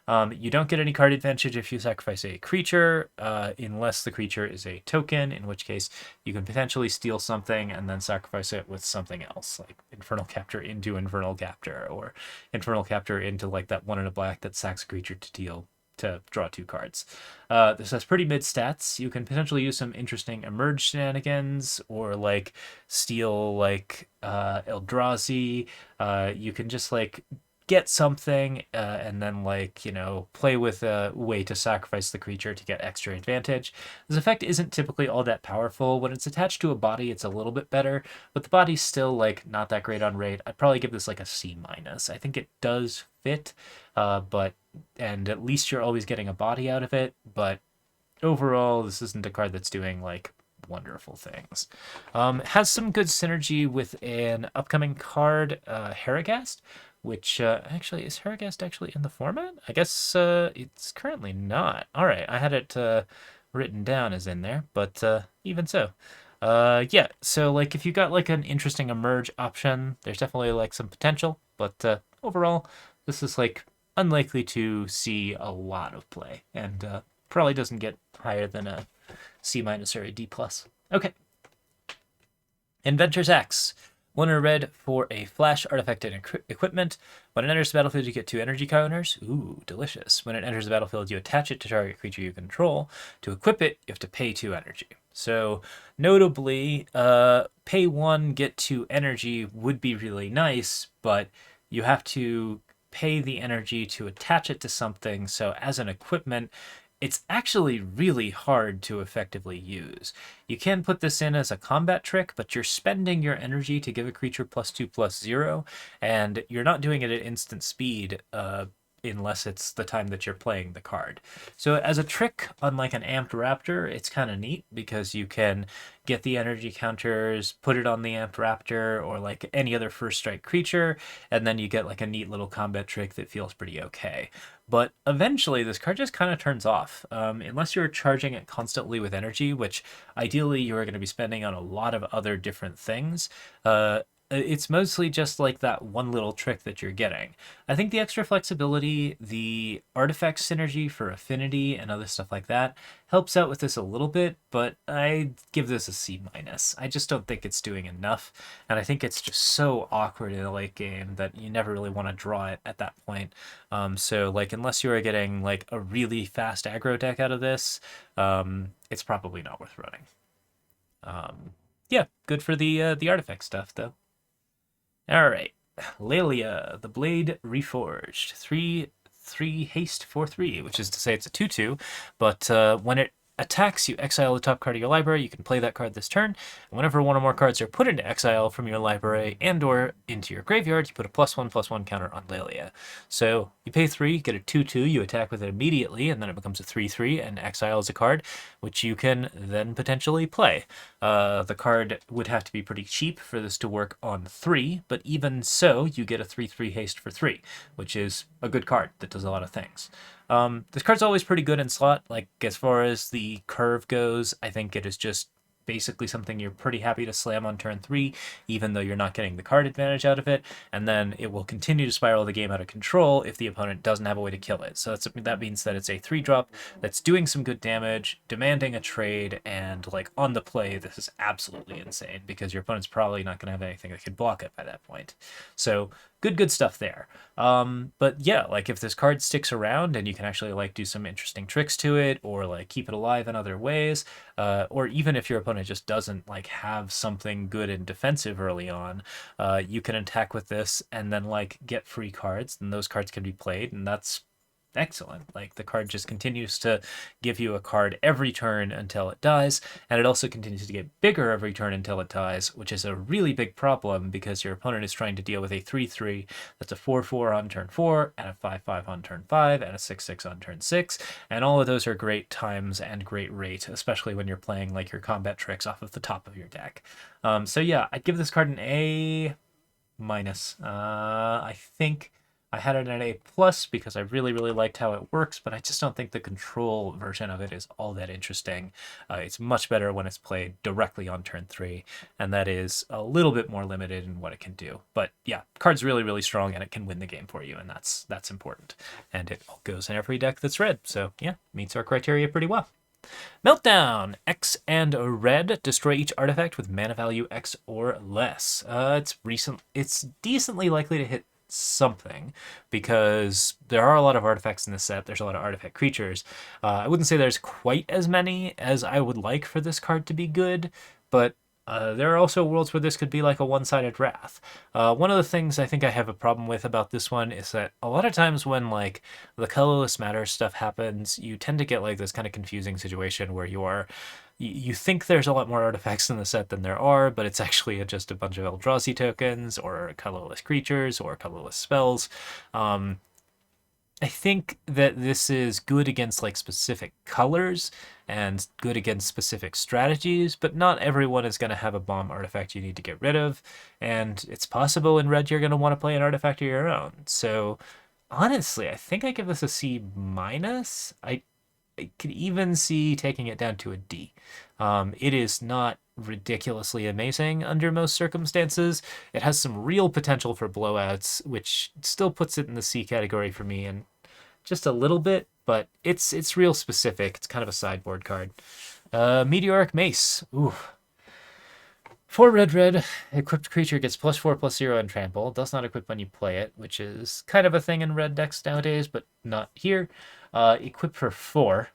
You don't get any card advantage if you sacrifice a creature, unless the creature is a token, in which case you can potentially steal something and then sacrifice it with something else, like Infernal Captor into Infernal Captor, or Infernal Captor into like that 1 in a black that sacks a creature to draw 2 cards. This has pretty mid stats. You can potentially use some interesting emerge shenanigans, or like steal like Eldrazi. You can just like get something and then like play with a way to sacrifice the creature to get extra advantage. This effect isn't typically all that powerful. When it's attached to a body, it's a little bit better, but the body's still like not that great on rate. I'd probably give this like a C-. I think it does fit, and at least you're always getting a body out of it, but overall this isn't a card that's doing like wonderful things. It has some good synergy with an upcoming card, Haragast, which actually, is Haragast actually in the format? I guess it's currently not. All right, I had it written down as in there, but even so. Yeah, so like if you got like an interesting emerge option, there's definitely like some potential, but overall, this is like unlikely to see a lot of play, and probably doesn't get higher than a C- or a D+. Okay. Inventor's Axe. 1 in a red for a flash artifact and equipment. When it enters the battlefield, you get 2 energy counters. Ooh, delicious. When it enters the battlefield, you attach it to target creature you control. To equip it, you have to pay 2 energy. So, notably, pay 1, get 2 energy would be really nice, but you have to pay the energy to attach it to something. So, as an equipment, it's actually really hard to effectively use. You can put this in as a combat trick, but you're spending your energy to give a creature +2/+0, and you're not doing it at instant speed unless it's the time that you're playing the card. So as a trick, unlike an Amped Raptor, it's kind of neat because you can get the energy counters, put it on the Amped Raptor or like any other first strike creature, and then you get like a neat little combat trick that feels pretty okay. But eventually this card just kind of turns off. Unless you're charging it constantly with energy, which ideally you're going to be spending on a lot of other different things, it's mostly just like that one little trick that you're getting. I think the extra flexibility, the artifact synergy for affinity and other stuff like that helps out with this a little bit, but I give this a C-. I just don't think it's doing enough, and I think it's just so awkward in a late game that you never really want to draw it at that point. So like unless you are getting like a really fast aggro deck out of this, it's probably not worth running. Yeah, good for the artifact stuff though. All right. Lelia, the Blade Reforged. 3 haste for 3, which is to say it's a 2/2, but when it attacks, you exile the top card of your library. You can play that card this turn. And whenever one or more cards are put into exile from your library and/or into your graveyard, you put a +1/+1 counter on Lelia. So you pay 3, get a 2/2, you attack with it immediately, and then it becomes a 3/3 and exiles a card, which you can then potentially play. The card would have to be pretty cheap for this to work on 3, but even so, you get a 3/3 haste for 3, which is a good card that does a lot of things. This card's always pretty good in slot. Like, as far as the curve goes, I think it is just basically something you're pretty happy to slam on turn 3, even though you're not getting the card advantage out of it, and then it will continue to spiral the game out of control if the opponent doesn't have a way to kill it. So that means that it's a 3-drop that's doing some good damage, demanding a trade, and like on the play, this is absolutely insane because your opponent's probably not going to have anything that could block it by that point. So good stuff there. But yeah, like if this card sticks around and you can actually like do some interesting tricks to it or like keep it alive in other ways, or even if your opponent just doesn't like have something good and defensive early on, you can attack with this and then like get free cards, and those cards can be played, and that's excellent. Like the card just continues to give you a card every turn until it dies, and it also continues to get bigger every turn until it dies, which is a really big problem because your opponent is trying to deal with a 3/3 that's a 4/4 on turn 4 and a 5/5 on turn 5 and a 6/6 on turn 6, and all of those are great times and great rate, especially when you're playing like your combat tricks off of the top of your deck. So yeah, I'd give this card an A minus. I think I had it at A plus because I really liked how it works, but I just don't think the control version of it is all that interesting. It's much better when it's played directly on turn 3, and that is a little bit more limited in what it can do. But yeah, card's really strong, and it can win the game for you, and that's important. And it goes in every deck that's red, so yeah, meets our criteria pretty well. Meltdown! X and a red. Destroy each artifact with mana value X or less. It's decently likely to hit something because there are a lot of artifacts in this set. There's a lot of artifact creatures. I wouldn't say there's quite as many as I would like for this card to be good, but there are also worlds where this could be like a one-sided wrath. One of the things I think I have a problem with about this one is that a lot of times when like the colorless matter stuff happens, you tend to get like this kind of confusing situation where you think there's a lot more artifacts in the set than there are, but it's actually just a bunch of Eldrazi tokens or colorless creatures or colorless spells. I think that this is good against like specific colors and good against specific strategies, but not everyone is going to have a bomb artifact you need to get rid of, and it's possible in red you're going to want to play an artifact of your own. So honestly, I think I give this a C minus. I could even see taking it down to a D. It is not ridiculously amazing under most circumstances. It has some real potential for blowouts, which still puts it in the C category for me, and just a little bit, but it's real specific. It's kind of a sideboard card. Meteoric Mace. Ooh. 4 red, equipped creature gets +4/+0 and trample. Does not equip when you play it, which is kind of a thing in red decks nowadays, but not here. Equip for 4.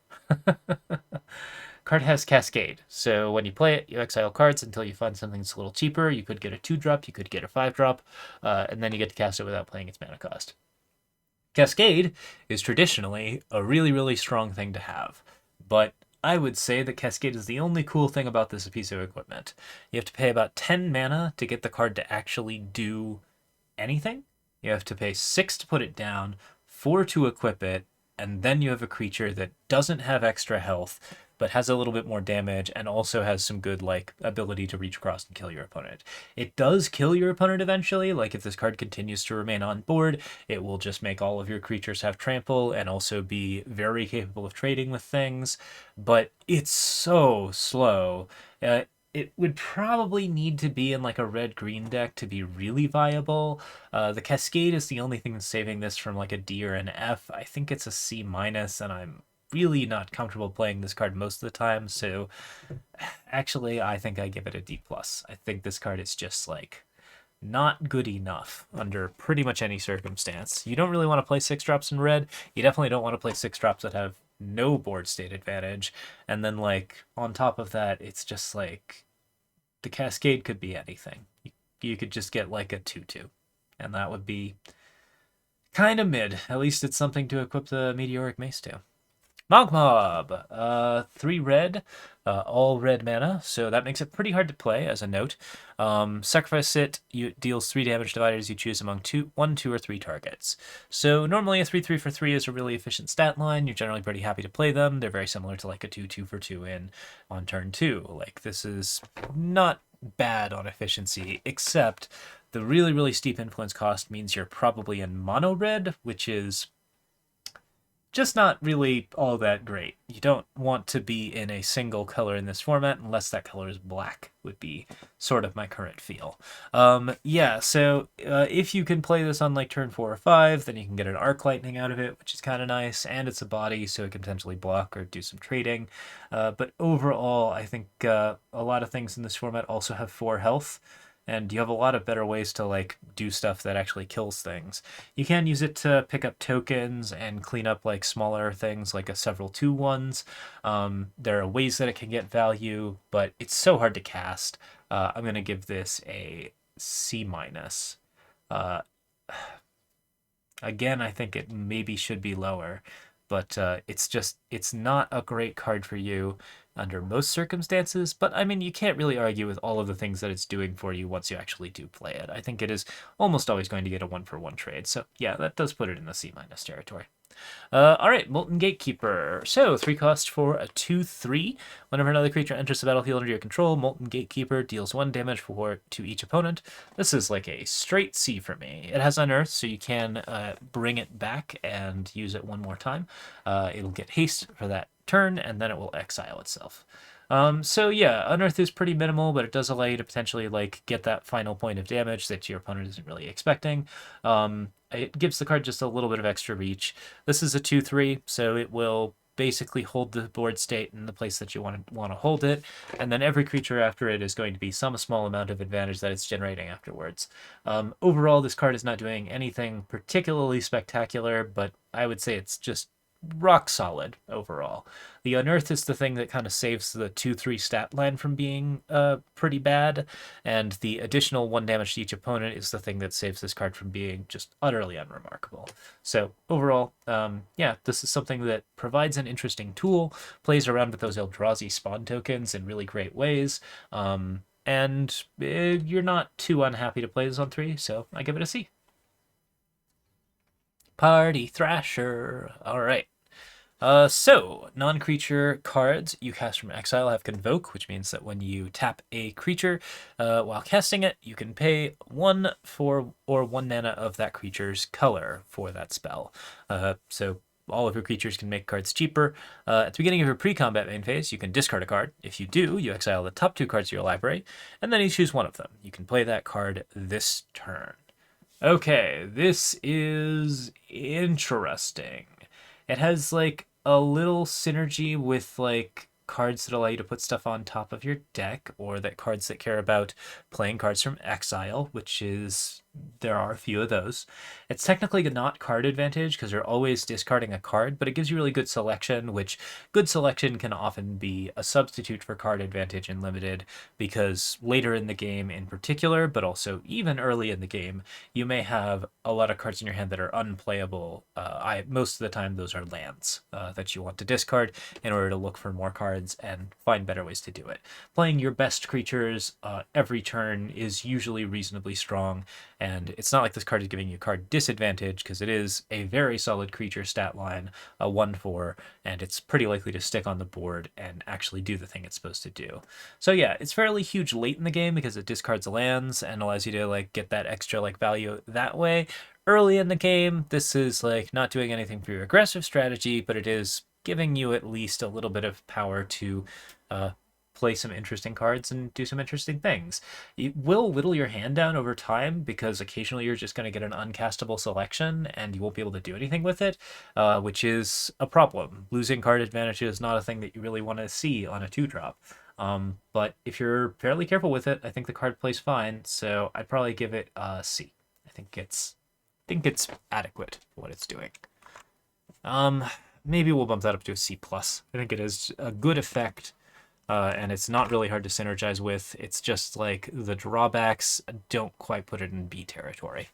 Card has Cascade, so when you play it, you exile cards until you find something that's a little cheaper. You could get a 2-drop, you could get a 5-drop, and then you get to cast it without playing its mana cost. Cascade is traditionally a really strong thing to have, but I would say that Cascade is the only cool thing about this piece of equipment. You have to pay about 10 mana to get the card to actually do anything. You have to pay 6 to put it down, 4 to equip it, and then you have a creature that doesn't have extra health, but has a little bit more damage and also has some good like ability to reach across and kill your opponent. It does kill your opponent eventually. Like if this card continues to remain on board, it will just make all of your creatures have trample and also be very capable of trading with things. But it's so slow. It would probably need to be in like a red-green deck to be really viable. The Cascade is the only thing that's saving this from like a D or an F. I think it's a C minus, and I'm really not comfortable playing this card most of the time, so actually I think I give it a D+. I think this card is just like not good enough under pretty much any circumstance. You don't really want to play 6-drops in red. You definitely don't want to play 6-drops that have no board state advantage, and then like on top of that, it's just like the Cascade could be anything. You could just get like a 2/2. and that would be kind of mid. At least it's something to equip the Meteoric Mace to. Mogmob, 3 red, all red mana, so that makes it pretty hard to play, as a note. Sacrifice it, it deals 3 damage divided as you choose among 1, 2, or 3 targets. So normally a 3/3 for 3 is a really efficient stat line. You're generally pretty happy to play them. They're very similar to like a 2/2 for 2 on turn 2. Like, this is not bad on efficiency, except the really, really steep influence cost means you're probably in mono red, which is just not really all that great. You don't want to be in a single color in this format unless that color is black, would be sort of my current feel. Yeah, so if you can play this on like turn 4 or 5, then you can get an Arc Lightning out of it, which is kind of nice, and it's a body, so it can potentially block or do some trading. But overall, I think a lot of things in this format also have 4 health, and you have a lot of better ways to like do stuff that actually kills things. You can use it to pick up tokens and clean up like smaller things like a several 2/1s. There are ways that it can get value, but it's so hard to cast. I'm gonna give this a C minus. Again, I think it maybe should be lower, but it's not a great card for you under most circumstances. But I mean, you can't really argue with all of the things that it's doing for you once you actually do play it. I think it is almost always going to get a 1-for-1 trade. So yeah, that does put it in the C minus territory. All right, Molten Gatekeeper. So 3 cost for a 2/3. Whenever another creature enters the battlefield under your control, Molten Gatekeeper deals 1 damage to each opponent. This is like a straight C for me. It has Unearth, so you can bring it back and use it 1 more time. It'll get haste for that turn, and then it will exile itself. So yeah, Unearth is pretty minimal, but it does allow you to potentially like get that final point of damage that your opponent isn't really expecting. It gives the card just a little bit of extra reach. This is a 2/3, so it will basically hold the board state in the place that you want to hold it, and then every creature after it is going to be some small amount of advantage that it's generating afterwards. Overall, this card is not doing anything particularly spectacular, but I would say it's just rock solid overall. The Unearth is the thing that kind of saves the 2/3 stat line from being pretty bad, and the additional 1 damage to each opponent is the thing that saves this card from being just utterly unremarkable. So overall, yeah, this is something that provides an interesting tool, plays around with those Eldrazi spawn tokens in really great ways, and you're not too unhappy to play this on 3, so I give it a C. Party Thrasher. All right. So, non-creature cards you cast from exile have Convoke, which means that when you tap a creature while casting it, you can pay 1 for or 1 mana of that creature's color for that spell. So all of your creatures can make cards cheaper. At the beginning of your pre-combat main phase, you can discard a card. If you do, you exile the top 2 cards of your library, and then you choose one of them. You can play that card this turn. Okay, this is interesting. It has like a little synergy with like cards that allow you to put stuff on top of your deck, or that cards that care about playing cards from exile, which is there are a few of those. It's technically not card advantage because you're always discarding a card, but it gives you really good selection, which good selection can often be a substitute for card advantage in limited, because later in the game in particular, but also even early in the game, you may have a lot of cards in your hand that are unplayable. Most of the time those are lands that you want to discard in order to look for more cards and find better ways to do it. Playing your best creatures every turn is usually reasonably strong, and it's not like this card is giving you card disadvantage, because it is a very solid creature stat line, a 1/4, and it's pretty likely to stick on the board and actually do the thing it's supposed to do. So yeah, it's fairly huge late in the game because it discards lands and allows you to like get that extra like value that way. Early in the game, this is like not doing anything for your aggressive strategy, but it is giving you at least a little bit of power to play some interesting cards and do some interesting things. It will whittle your hand down over time, because occasionally you're just going to get an uncastable selection and you won't be able to do anything with it, which is a problem. Losing card advantage is not a thing that you really want to see on a 2-drop. But if you're fairly careful with it, I think the card plays fine, so I'd probably give it a C. I think it's adequate for what it's doing. Maybe we'll bump that up to a C+. I think it is a good effect, and it's not really hard to synergize with. It's just like the drawbacks don't quite put it in B territory.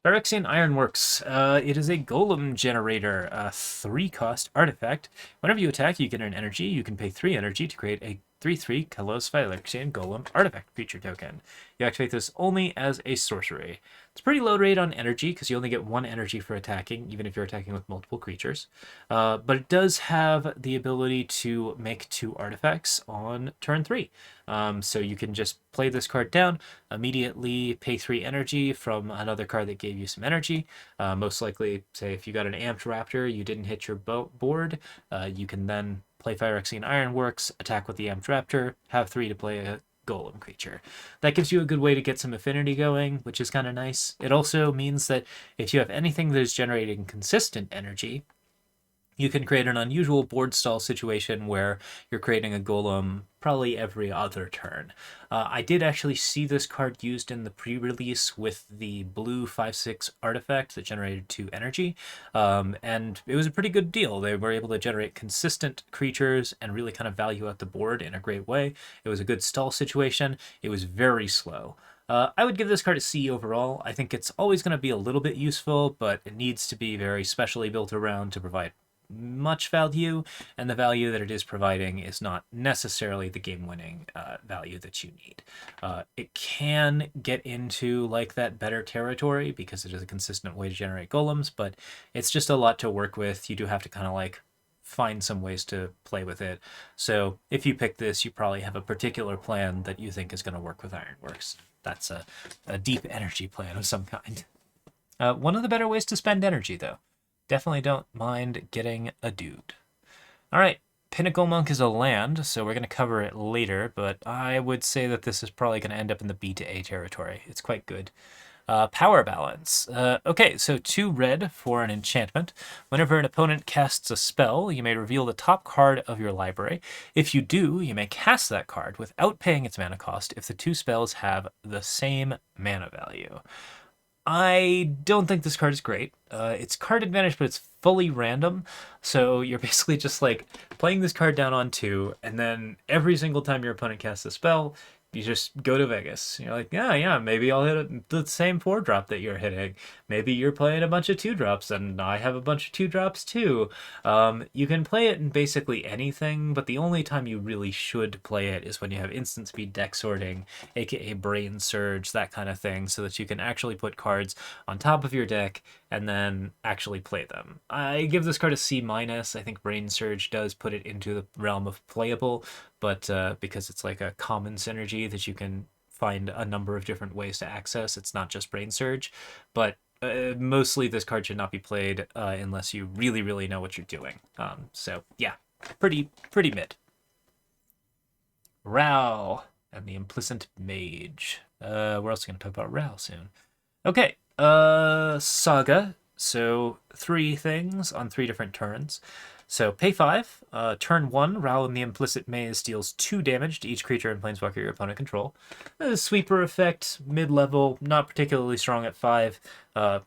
Phyrexian Ironworks. It is a golem generator, a 3-cost artifact. Whenever you attack, you get an energy. You can pay 3 energy to create a 3/3 Kalos Phyrexian Golem artifact creature token. You activate this only as a sorcery. It's pretty low rate on energy because you only get 1 energy for attacking, even if you're attacking with multiple creatures. But it does have the ability to make 2 artifacts on turn 3. So you can just play this card down, immediately pay 3 energy from another card that gave you some energy. Most likely, say if you got an Amped Raptor, you didn't hit your board, you can then play Phyrexian Ironworks, attack with the Amped Raptor, have 3 to play a golem creature. That gives you a good way to get some affinity going, which is kind of nice. It also means that if you have anything that is generating consistent energy, you can create an unusual board stall situation where you're creating a golem probably every other turn. I did actually see this card used in the pre-release with the blue 5/6 artifact that generated 2 energy, and it was a pretty good deal. They were able to generate consistent creatures and really kind of value out the board in a great way. It was a good stall situation. It was very slow. I would give this card a C overall. I think it's always going to be a little bit useful, but it needs to be very specially built around to provide much value, and the value that it is providing is not necessarily the game-winning value that you need. It can get into like that better territory because it is a consistent way to generate golems, but it's just a lot to work with. You do have to kind of like find some ways to play with it. So if you pick this, you probably have a particular plan that you think is going to work with Ironworks. That's a deep energy plan of some kind. One of the better ways to spend energy, though. Definitely don't mind getting a dude. All right, Pinnacle Monk is a land, so we're going to cover it later, but I would say that this is probably going to end up in the B to A territory. It's quite good. Power balance. Okay, so 2 red for an enchantment. Whenever an opponent casts a spell, you may reveal the top card of your library. If you do, you may cast that card without paying its mana cost if the 2 spells have the same mana value. I don't think this card is great. It's card advantage, but it's fully random. So you're basically just like playing this card down on 2, and then every single time your opponent casts a spell, you just go to Vegas. You're like, yeah, maybe I'll hit the same 4-drop that you're hitting. Maybe you're playing a bunch of 2-drops, and I have a bunch of 2-drops too. You can play it in basically anything, but the only time you really should play it is when you have instant speed deck sorting, aka Brain Surge, that kind of thing, so that you can actually put cards on top of your deck and then actually play them. I give this card a C-. I think Brain Surge does put it into the realm of playable, but because it's like a common synergy that you can find a number of different ways to access, it's not just Brain Surge. But mostly this card should not be played unless you really, really know what you're doing. So yeah, pretty mid. Ral and the Implicit Mage. We're also going to talk about Ral soon. Okay, Saga. So 3 things on 3 different turns. So pay 5. Turn 1, Ral and the Implicit Maze deals 2 damage to each creature and planeswalker your opponent control. Sweeper effect, mid-level, not particularly strong at 5.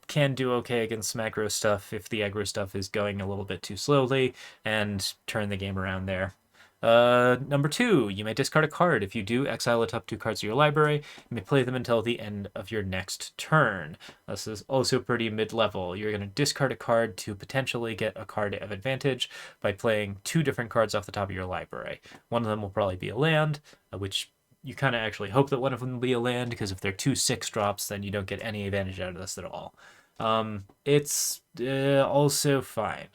Can do okay against some aggro stuff if the aggro stuff is going a little bit too slowly, and turn the game around there. Number 2, you may discard a card. If you do, exile the top 2 cards of your library. You may play them until the end of your next turn. This is also pretty mid-level. You're going to discard a card to potentially get a card of advantage by playing 2 different cards off the top of your library. One of them will probably be a land, which you kind of actually hope that one of them will be a land, because if they're 2 6-drops, then you don't get any advantage out of this at all. It's also fine.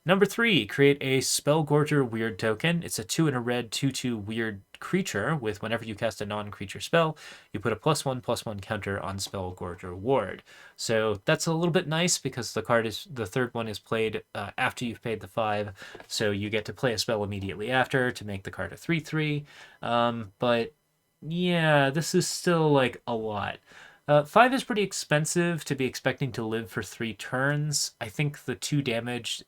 Number 3, create a Spellgorger Weird token. It's a 2 and a red 2/2 weird creature with whenever you cast a non-creature spell, you put a +1/+1 counter on Spellgorger Ward. So that's a little bit nice because the 3rd one is played after you've paid the 5, so you get to play a spell immediately after to make the card a 3/3. But yeah, this is still like a lot. 5 is pretty expensive to be expecting to live for 3 turns. I think the 2 damage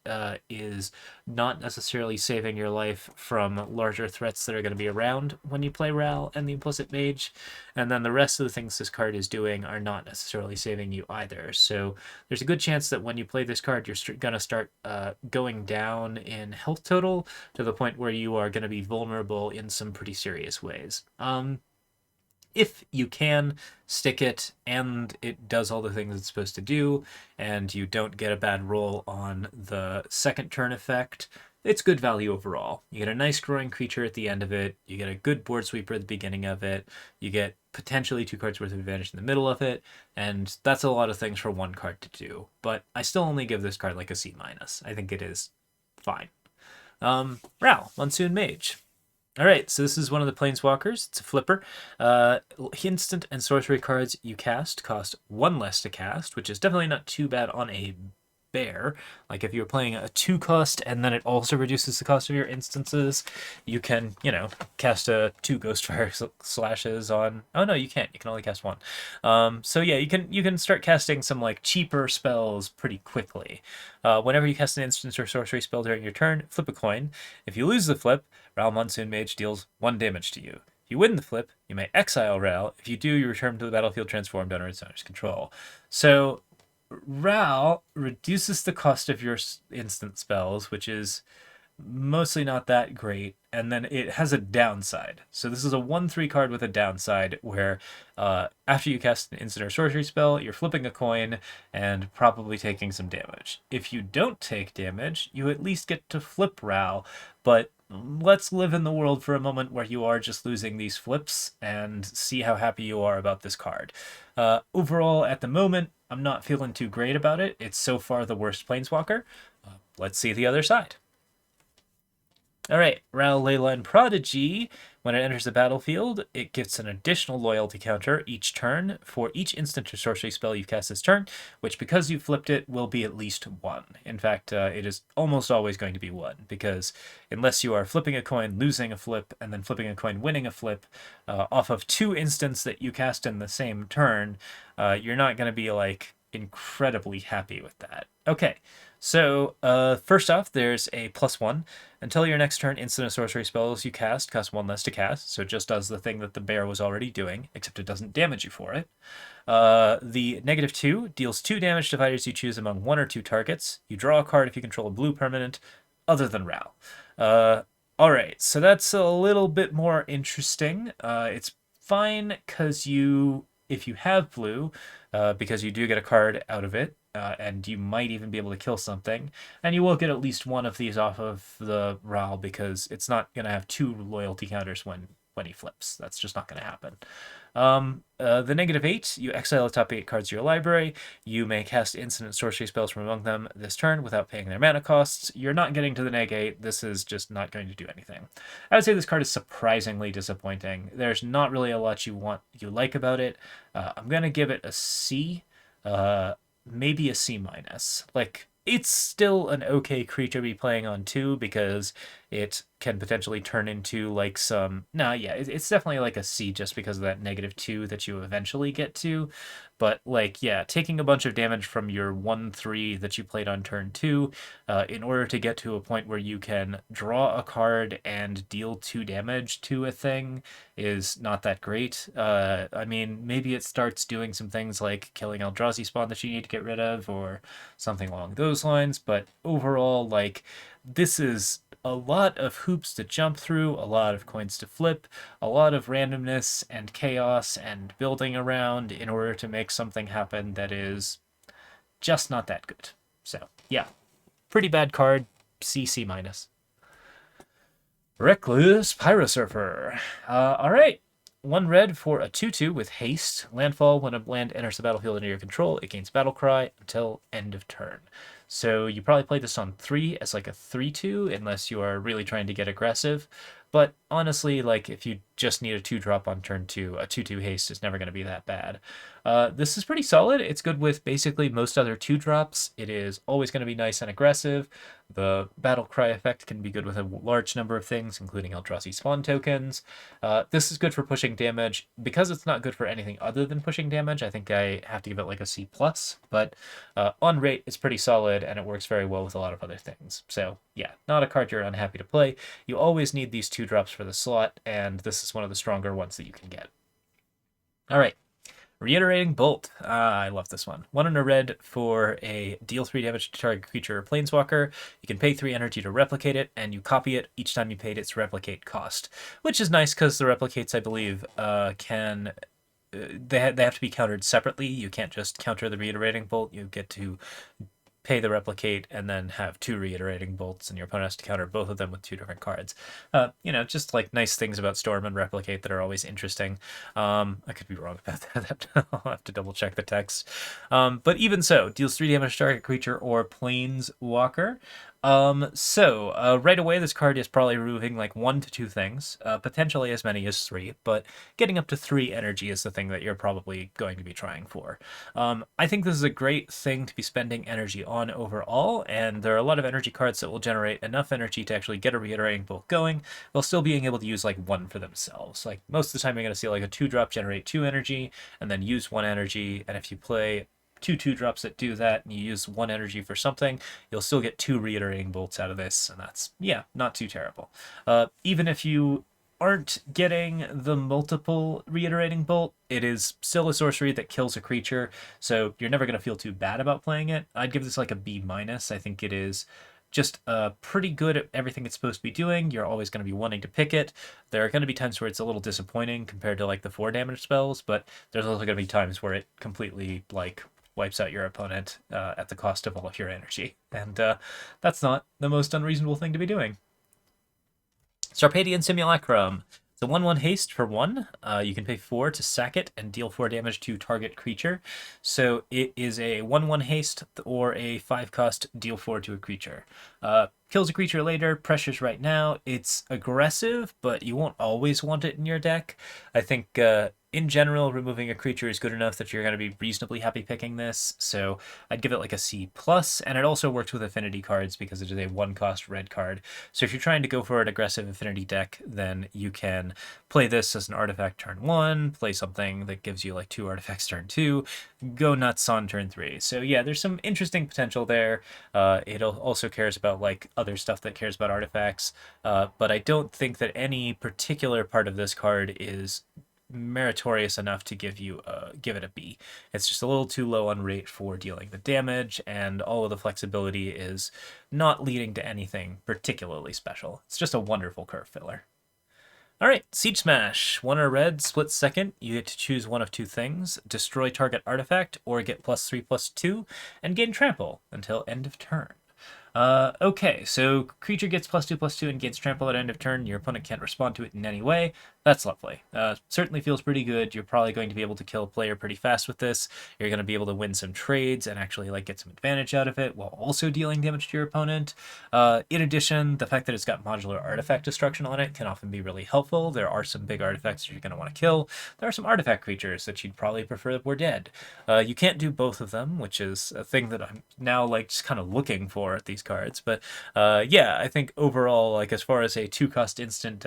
is not necessarily saving your life from larger threats that are going to be around when you play Ral and the Implicit Mage. And then the rest of the things this card is doing are not necessarily saving you either. So there's a good chance that when you play this card, you're going to start going down in health total to the point where you are going to be vulnerable in some pretty serious ways. If you can stick it and it does all the things it's supposed to do, and you don't get a bad roll on the second turn effect, it's good value overall. You get a nice growing creature at the end of it, you get a good board sweeper at the beginning of it, you get potentially 2 cards worth of advantage in the middle of it, and that's a lot of things for 1 card to do. But I still only give this card like a C minus. I think it is fine. Ral, Monsoon Mage. All right, so this is one of the Planeswalkers. It's a flipper. Instant and sorcery cards you cast cost 1 less to cast, which is definitely not too bad on a bear. Like if you're playing a 2 cost and then it also reduces the cost of your instances, you can, cast 2 Ghostfire slashes on. Oh no, you can't. You can only cast 1. So yeah, you can start casting some like cheaper spells pretty quickly. Whenever you cast an instant or sorcery spell during your turn, flip a coin. If you lose the flip, Ral Monsoon Mage deals 1 damage to you. If you win the flip, you may exile Ral. If you do, you return to the battlefield transformed under its owner's control. So Ral reduces the cost of your instant spells, which is mostly not that great, and then it has a downside. So this is a 1/3 card with a downside where after you cast an instant or sorcery spell, you're flipping a coin and probably taking some damage. If you don't take damage, you at least get to flip Ral, but let's live in the world for a moment where you are just losing these flips and see how happy you are about this card. Overall, at the moment, I'm not feeling too great about it. It's so far the worst Planeswalker. Let's see the other side. All right, Ral Leyline Prodigy. When it enters the battlefield, it gets an additional loyalty counter each turn for each instant or sorcery spell you cast this turn, which because you flipped it will be at least 1. In fact, it is almost always going to be 1, because unless you are flipping a coin, losing a flip, and then flipping a coin, winning a flip, off of 2 instants that you cast in the same turn, you're not going to be like incredibly happy with that. Okay, so first off, there's a +1. Until your next turn, instant and sorcery spells you cast cost 1 less to cast, so it just does the thing that the bear was already doing, except it doesn't damage you for it. The -2 deals 2 damage to fighters you choose among 1 or 2 targets. You draw a card if you control a blue permanent, other than Ral. Alright, so that's a little bit more interesting. It's fine because if you have blue, because you do get a card out of it, and you might even be able to kill something, and you will get at least 1 of these off of the Ral because it's not going to have 2 loyalty counters when he flips. That's just not going to happen. The -8, you exile the top 8 cards of your library. You may cast instant and sorcery spells from among them this turn without paying their mana costs. You're not getting to the -8. This is just not going to do anything. I would say this card is surprisingly disappointing. There's not really a lot you like about it. I'm going to give it a C. Maybe a C minus. Like, it's still an okay creature to be playing on 2 because it can potentially turn into like some. No, yeah, it's definitely like a C just because of that -2 that you eventually get to. But like, yeah, taking a bunch of damage from your 1/3 that you played on turn 2 in order to get to a point where you can draw a card and deal 2 damage to a thing is not that great. I mean, maybe it starts doing some things like killing Eldrazi spawn that you need to get rid of or something along those lines. But overall, like, this is a lot of hoops to jump through, a lot of coins to flip, a lot of randomness and chaos and building around in order to make something happen that is just not that good. So, yeah, pretty bad card, C minus. Reckless Pyrosurfer. All right. 1 red for a 2/2 with haste. Landfall. When a land enters the battlefield under your control, it gains battle cry until end of turn. So you probably play this on 3 as like a 3/2 unless you are really trying to get aggressive. But honestly, like if you just need a 2-drop on turn 2, a 2/2 haste is never going to be that bad. This is pretty solid. It's good with basically most other 2-drops. It is always going to be nice and aggressive. The battle cry effect can be good with a large number of things, including Eldrazi spawn tokens. This is good for pushing damage. Because it's not good for anything other than pushing damage, I think I have to give it like a C+. But on rate, it's pretty solid, and it works very well with a lot of other things. So yeah, not a card you're unhappy to play. You always need these 2 drops for the slot, and this is one of the stronger ones that you can get. All right. Reiterating Bolt. I love this one. 1 and a red for a deal 3 damage to target creature or planeswalker. You can pay 3 energy to replicate it, and you copy it each time you paid its replicate cost. Which is nice because the replicates, I believe, can they have to be countered separately. You can't just counter the reiterating bolt. You get to pay the replicate and then have 2 reiterating bolts, and your opponent has to counter both of them with 2 different cards. Just like nice things about Storm and replicate that are always interesting. I could be wrong about that. I'll have to double check the text. But even so, deals 3 damage to target creature or planeswalker. Right away, this card is probably removing like 1 to 2 things, potentially as many as 3, but getting up to 3 energy is the thing that you're probably going to be trying for. I think this is a great thing to be spending energy on overall, and there are a lot of energy cards that will generate enough energy to actually get a reiterating bolt going, while still being able to use like 1 for themselves. Like most of the time, you're going to see like a 2-drop generate 2 energy, and then use 1 energy, and if you play 2/2 drops that do that, and you use 1 energy for something, you'll still get 2 reiterating bolts out of this, and that's, yeah, not too terrible. Even if you aren't getting the multiple reiterating bolt, it is still a sorcery that kills a creature, so you're never going to feel too bad about playing it. I'd give this like a B-. I think it is just pretty good at everything it's supposed to be doing. You're always going to be wanting to pick it. There are going to be times where it's a little disappointing compared to like the 4 damage spells, but there's also going to be times where it completely like wipes out your opponent at the cost of all of your energy. And that's not the most unreasonable thing to be doing. Sarpadian Simulacrum. It's a 1/1 haste for 1. You can pay 4 to sack it and deal 4 damage to target creature. So it is a 1/1 haste or a 5-cost deal 4 to a creature. Kills a creature later, pressures right now. It's aggressive, but you won't always want it in your deck. I think in general, removing a creature is good enough that you're going to be reasonably happy picking this, so I'd give it like a C+, and it also works with affinity cards because it is a 1-cost red card. So if you're trying to go for an aggressive affinity deck, then you can play this as an artifact turn 1, play something that gives you like 2 artifacts turn 2, go nuts on turn 3. So yeah, there's some interesting potential there. It also cares about like other stuff that cares about artifacts, but I don't think that any particular part of this card is meritorious enough to give it a B. It's just a little too low on rate for dealing the damage, and all of the flexibility is not leading to anything particularly special. It's just a wonderful curve filler. All right, Siege Smash. 1 or red, split second. You get to choose one of 2 things: destroy target artifact, or get +3/+2, and gain trample until end of turn. Okay, so creature gets +2/+2 and gains trample at end of turn. Your opponent can't respond to it in any way. That's lovely. Certainly feels pretty good. You're probably going to be able to kill a player pretty fast with this. You're going to be able to win some trades and actually like get some advantage out of it while also dealing damage to your opponent. In addition, the fact that it's got modular artifact destruction on it can often be really helpful. There are some big artifacts you're going to want to kill. There are some artifact creatures that you'd probably prefer were dead. You can't do both of them, which is a thing that I'm now like just kind of looking for at these cards. But yeah, I think overall, like as far as a 2-cost instant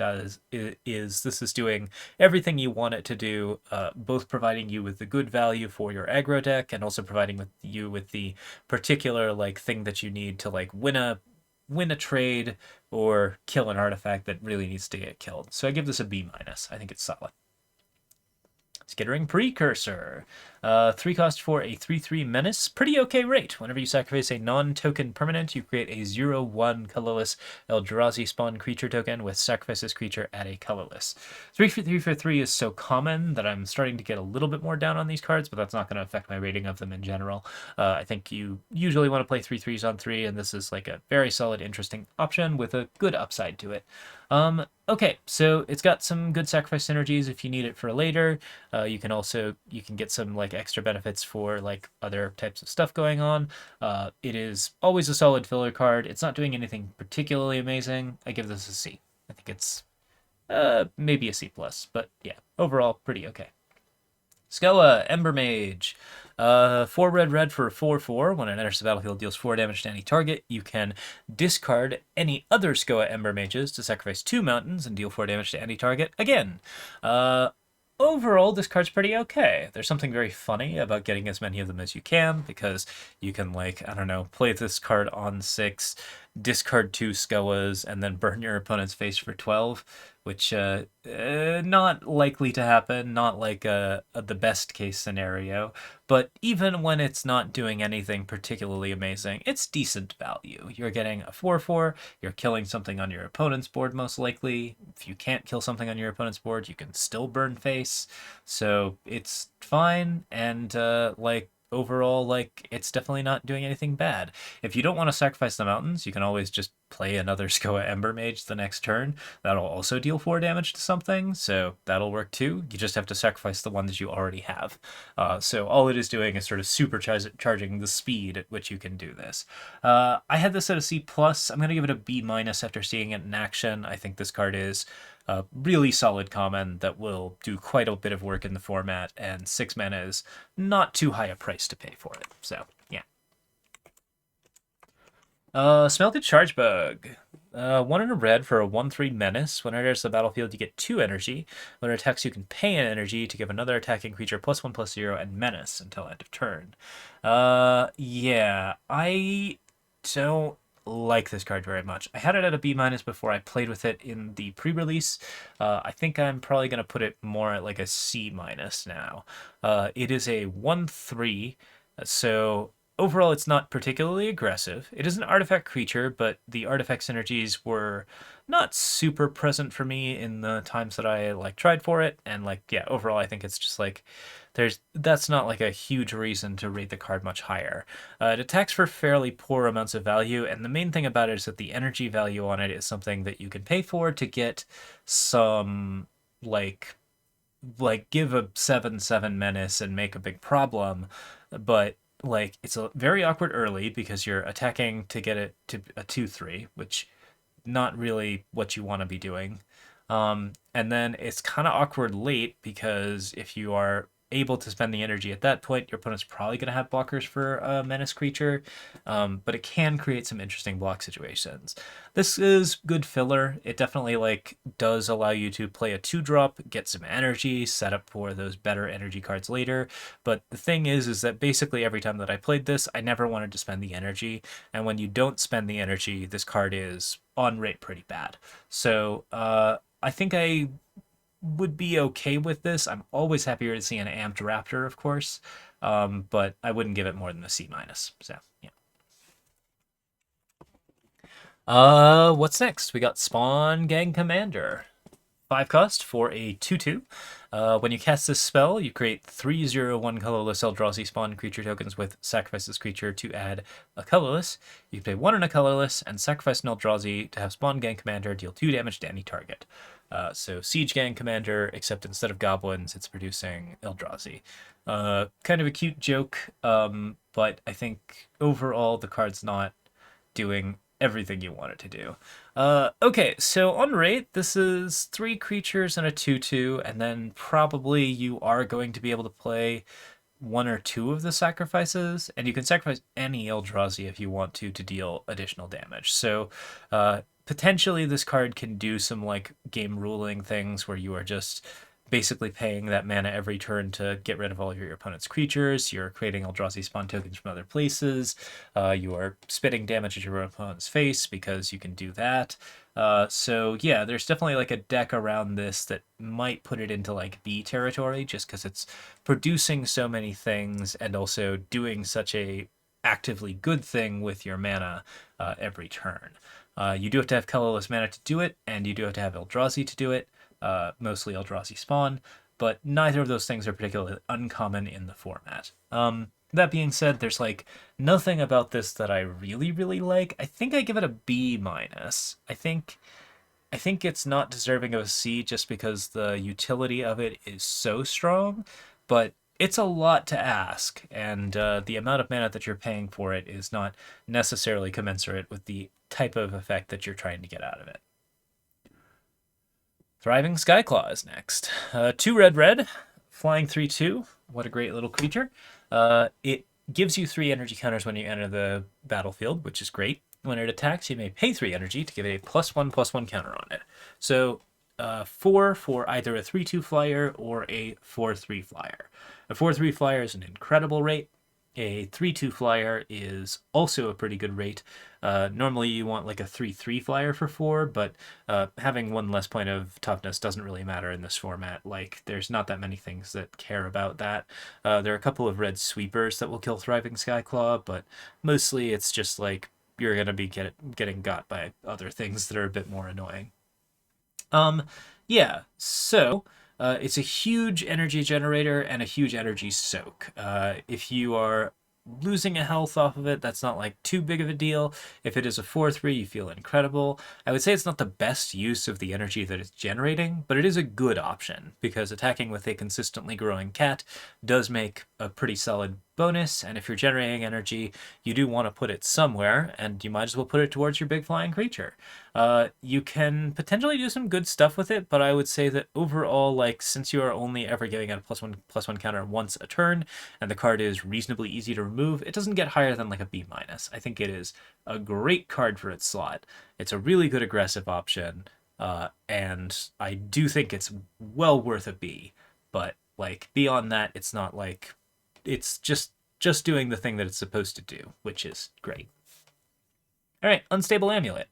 is this is doing everything you want it to do, both providing you with the good value for your aggro deck and also providing you with the particular like thing that you need to like win a trade or kill an artifact that really needs to get killed. So I give this a B-. I think it's solid. Skittering Precursor. 3-cost for a 3/3 menace. Pretty okay rate. Whenever you sacrifice a non-token permanent, you create a 0/1 colorless Eldrazi spawn creature token with sacrifice this creature at a colorless. 3/3 is so common that I'm starting to get a little bit more down on these cards, but that's not going to affect my rating of them in general. I think you usually want to play 3/3s on 3, and this is like a very solid, interesting option with a good upside to it. Okay, so it's got some good sacrifice synergies if you need it for later. You can get some like extra benefits for like other types of stuff going on. It is always a solid filler card. It's not doing anything particularly amazing. I give this a C. I think it's maybe a C+, but yeah, overall pretty okay. Skoa, Ember Mage. 4 red for a 4/4. When it enters the battlefield, deals 4 damage to any target. You can discard any other Skoa Ember Mages to sacrifice 2 mountains and deal 4 damage to any target again. Overall, this card's pretty okay. There's something very funny about getting as many of them as you can, because you can, like, I don't know, play this card on 6, discard 2 Skoas and then burn your opponent's face for 12, which not likely to happen, not like the best case scenario, but even when it's not doing anything particularly amazing, it's decent value. You're getting a 4/4, you're killing something on your opponent's board most likely. If you can't kill something on your opponent's board, you can still burn face, so it's fine, and like overall, like, it's definitely not doing anything bad. If you don't want to sacrifice the mountains, you can always just play another Skoa Ember Mage the next turn. That'll also deal 4 damage to something, so that'll work too. You just have to sacrifice the one that you already have. So all it is doing is sort of supercharging the speed at which you can do this. I had this at a C+. I'm going to give it a B- after seeing it in action. I think this card is a really solid common that will do quite a bit of work in the format, and 6 mana is not too high a price to pay for it. So, yeah. Smelted Charge Bug. 1 in a red for a 1/3 menace. When it enters the battlefield, you get 2 energy. When it attacks, you can pay an energy to give another attacking creature +1/+0 and menace until end of turn. Yeah, I don't like this card very much. I had it at a B- before I played with it in the pre-release. I think I'm probably going to put it more at like a C- now. It is a 1/3, so overall, it's not particularly aggressive. It is an artifact creature, but the artifact synergies were not super present for me in the times that I like tried for it. And like, yeah, overall, I think it's just like that's not like a huge reason to rate the card much higher. It attacks for fairly poor amounts of value, and the main thing about it is that the energy value on it is something that you can pay for to get some like give a 7/7 menace and make a big problem, but like it's a very awkward early because you're attacking to get it to a 2/3, which not really what you want to be doing. And then it's kind of awkward late because if you are able to spend the energy at that point, your opponent's probably going to have blockers for a menace creature, but it can create some interesting block situations. This is good filler. It definitely like does allow you to play a 2-drop, get some energy, set up for those better energy cards later. But the thing is that basically every time that I played this, I never wanted to spend the energy. And when you don't spend the energy, this card is on rate pretty bad. So I think I would be okay with this. I'm always happier to see an amped Raptor, of course, but I wouldn't give it more than a C-. So, yeah. What's next? We got Spawn Gang Commander. 5 cost for a 2/2. When you cast this spell, you create 3/0/1 colorless Eldrazi spawn creature tokens with sacrifice this creature to add a colorless. You can pay 1 and a colorless and sacrifice an Eldrazi to have Spawn Gang Commander deal 2 damage to any target. So Siege Gang Commander, except instead of goblins, it's producing Eldrazi. Kind of a cute joke, but I think overall the card's not doing everything you want it to do. Okay, so on rate, this is 3 creatures and a 2/2, and then probably you are going to be able to play 1 or 2 of the sacrifices, and you can sacrifice any Eldrazi if you want to deal additional damage. So potentially this card can do some like game ruling things where you are just basically paying that mana every turn to get rid of all of your opponent's creatures. You're creating Eldrazi spawn tokens from other places. You are spitting damage at your opponent's face because you can do that. So yeah, there's definitely like a deck around this that might put it into like B territory just because it's producing so many things and also doing such a actively good thing with your mana every turn. You do have to have colorless mana to do it, and you do have to have Eldrazi to do it. Mostly Eldrazi spawn, but neither of those things are particularly uncommon in the format. That being said, there's like nothing about this that I really, really like. I think I give it a B-. I think it's not deserving of a C just because the utility of it is so strong, but it's a lot to ask, and the amount of mana that you're paying for it is not necessarily commensurate with the type of effect that you're trying to get out of it. Thriving Skyclaw is next. 2 red, flying 3/2. What a great little creature. It gives you 3 energy counters when you enter the battlefield, which is great. When it attacks, you may pay 3 energy to give it a +1/+1 counter on it. So 4 for either a 3/2 flyer or a 4/3 flyer. A 4/3 flyer is an incredible rate. A 3/2 flyer is also a pretty good rate. Normally you want like a 3/3 flyer for 4, but having one less point of toughness doesn't really matter in this format. Like, there's not that many things that care about that. There are a couple of red sweepers that will kill Thriving Skyclaw, but mostly it's just like you're going to be getting got by other things that are a bit more annoying. Um, yeah, so it's a huge energy generator and a huge energy soak. If you are losing a health off of it, that's not like too big of a deal. If it is a 4/3, you feel incredible. I would say it's not the best use of the energy that it's generating, but it is a good option because attacking with a consistently growing cat does make a pretty solid bonus. And if you're generating energy, you do want to put it somewhere, and you might as well put it towards your big flying creature. You can potentially do some good stuff with it, but I would say that overall, like, since you are only ever giving out a +1/+1 counter once a turn, and the card is reasonably easy to remove, it doesn't get higher than like a B minus. I think it is a great card for its slot. It's a really good aggressive option, and I do think it's well worth a B. But like beyond that, it's not like it's just doing the thing that it's supposed to do, which is great. All right, Unstable Amulet.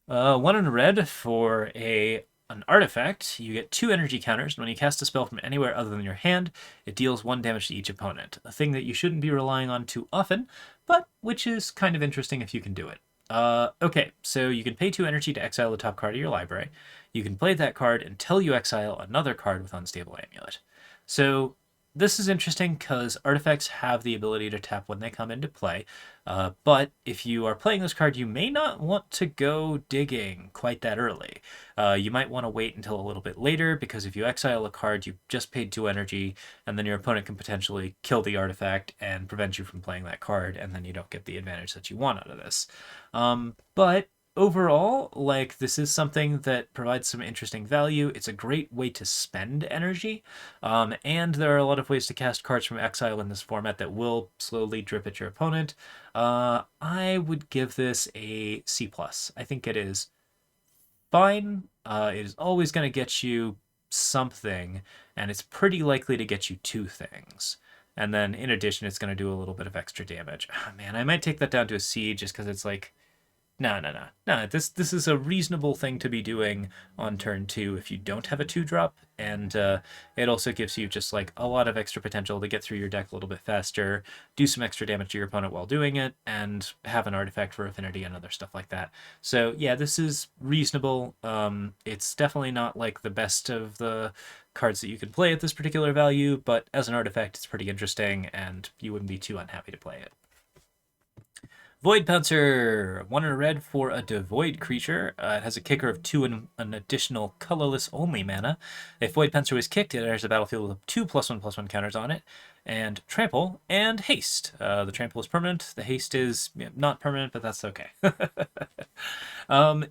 1 in red for an artifact. You get 2 energy counters, and when you cast a spell from anywhere other than your hand, it deals 1 damage to each opponent. A thing that you shouldn't be relying on too often, but which is kind of interesting if you can do it. Okay, so you can pay 2 energy to exile the top card of your library. You can play that card until you exile another card with Unstable Amulet. So this is interesting because artifacts have the ability to tap when they come into play, but if you are playing this card, you may not want to go digging quite that early. You might want to wait until a little bit later, because if you exile a card, you just paid 2 energy, and then your opponent can potentially kill the artifact and prevent you from playing that card, and then you don't get the advantage that you want out of this. But overall, like, this is something that provides some interesting value. It's a great way to spend energy, and there are a lot of ways to cast cards from exile in this format that will slowly drip at your opponent. I would give this a C+. I think it is fine. It is always going to get you something, and it's pretty likely to get you 2 things. And then in addition, it's going to do a little bit of extra damage. Oh, man, I might take that down to a C just because it's like, no. This is a reasonable thing to be doing on turn 2 if you don't have a 2-drop, and it also gives you just like a lot of extra potential to get through your deck a little bit faster, do some extra damage to your opponent while doing it, and have an artifact for affinity and other stuff like that. So yeah, this is reasonable. It's definitely not like the best of the cards that you can play at this particular value, but as an artifact, it's pretty interesting, and you wouldn't be too unhappy to play it. Void Pouncer, 1 in a red for a devoid creature. It has a kicker of 2 and an additional colorless only mana. If Void Pouncer is kicked, it enters the battlefield with 2 +1/+1 counters on it, and trample and haste. The trample is permanent. The haste is not permanent, but that's okay.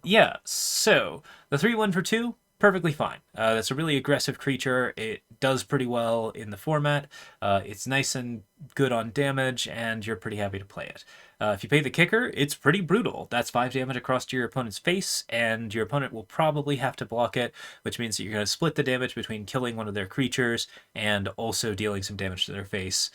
Yeah, so the 3/1 for 2. Perfectly fine. That's a really aggressive creature. It does pretty well in the format. It's nice and good on damage, and you're pretty happy to play it. If you pay the kicker, it's pretty brutal. That's 5 damage across to your opponent's face, and your opponent will probably have to block it, which means that you're going to split the damage between killing one of their creatures and also dealing some damage to their face.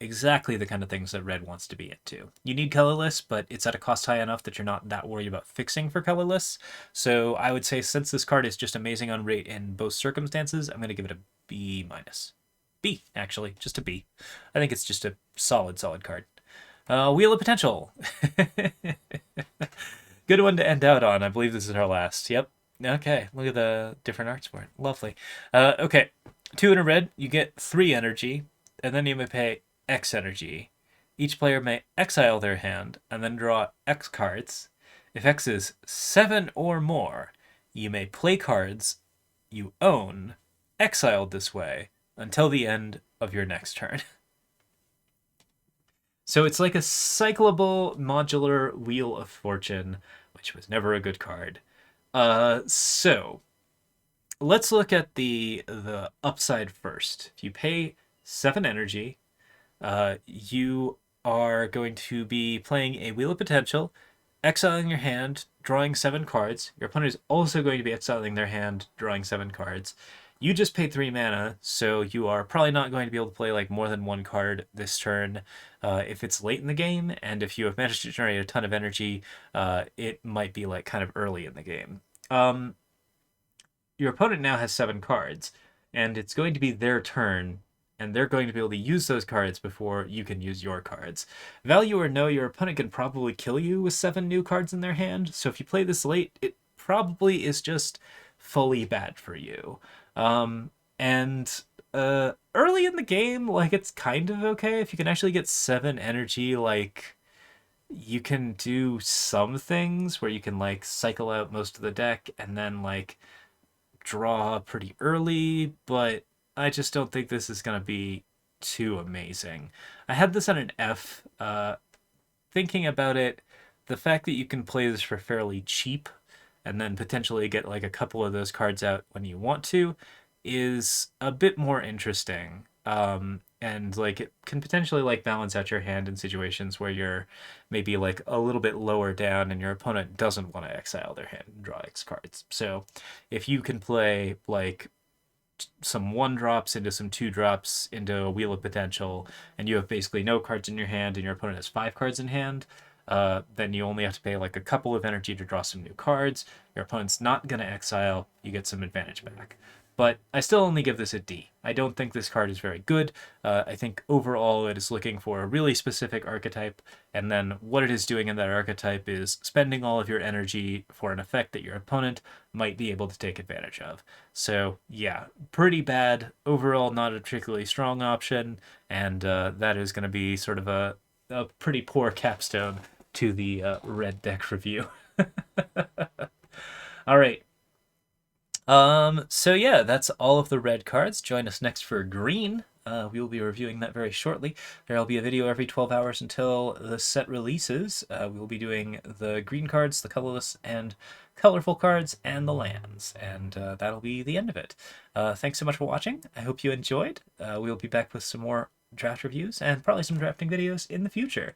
Exactly the kind of things that red wants to be into. You need colorless, but it's at a cost high enough that you're not that worried about fixing for colorless. So I would say, since this card is just amazing on rate in both circumstances, I'm going to give it a B minus. B, actually, just a B. I think it's just a solid card. Wheel of Potential. Good one to end out on. I believe this is our last. Yep. Okay, look at the different arts for it. Lovely. Okay, 2 in a red, you get 3 energy, and then you may pay X energy. Each player may exile their hand and then draw X cards. If X is 7 or more, you may play cards you own, exiled this way, until the end of your next turn. So it's like a cyclable modular Wheel of Fortune, which was never a good card. So let's look at the upside first. If you pay 7 energy, you are going to be playing a Wheel of Potential, exiling your hand, drawing 7 cards. Your opponent is also going to be exiling their hand, drawing 7 cards. You just paid 3 mana, so you are probably not going to be able to play like more than one card this turn. If it's late in the game, and if you have managed to generate a ton of energy, it might be like kind of early in the game. Um, your opponent now has 7 cards, and it's going to be their turn, and they're going to be able to use those cards before you can use your cards. Value or no, your opponent can probably kill you with 7 new cards in their hand, so if you play this late, it probably is just fully bad for you. Um, and early in the game, like it's kind of okay if you can actually get 7 energy. Like you can do some things where you can like cycle out most of the deck and then like draw pretty early, but I just don't think this is going to be too amazing. I had this on an F. Thinking about it, the fact that you can play this for fairly cheap and then potentially get like a couple of those cards out when you want to is a bit more interesting. And like it can potentially like balance out your hand in situations where you're maybe like a little bit lower down and your opponent doesn't want to exile their hand and draw X cards. So if you can play like some 1 drops into some 2 drops into a Wheel of Potential, and you have basically no cards in your hand, and your opponent has 5 cards in hand, then you only have to pay like a couple of energy to draw some new cards. Your opponent's not going to exile, you get some advantage back. But I still only give this a D. I don't think this card is very good. I think overall it is looking for a really specific archetype, and then what it is doing in that archetype is spending all of your energy for an effect that your opponent might be able to take advantage of. So yeah, pretty bad. Overall, not a particularly strong option, and that is going to be sort of a pretty poor capstone to the red deck review. All right. So yeah, that's all of the red cards. Join us next for green. We will be reviewing that very shortly. There will be a video every 12 hours until the set releases. We will be doing the green cards, the colorless and colorful cards, and the lands. And that'll be the end of it. Thanks so much for watching. I hope you enjoyed. We will be back with some more draft reviews and probably some drafting videos in the future.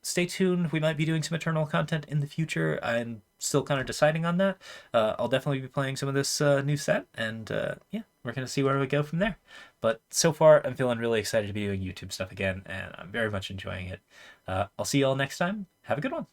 Stay tuned. We might be doing some Eternal content in the future. I'm still kind of deciding on that. I'll definitely be playing some of this new set, and yeah, we're going to see where we go from there. But so far, I'm feeling really excited to be doing YouTube stuff again, and I'm very much enjoying it. I'll see you all next time. Have a good one.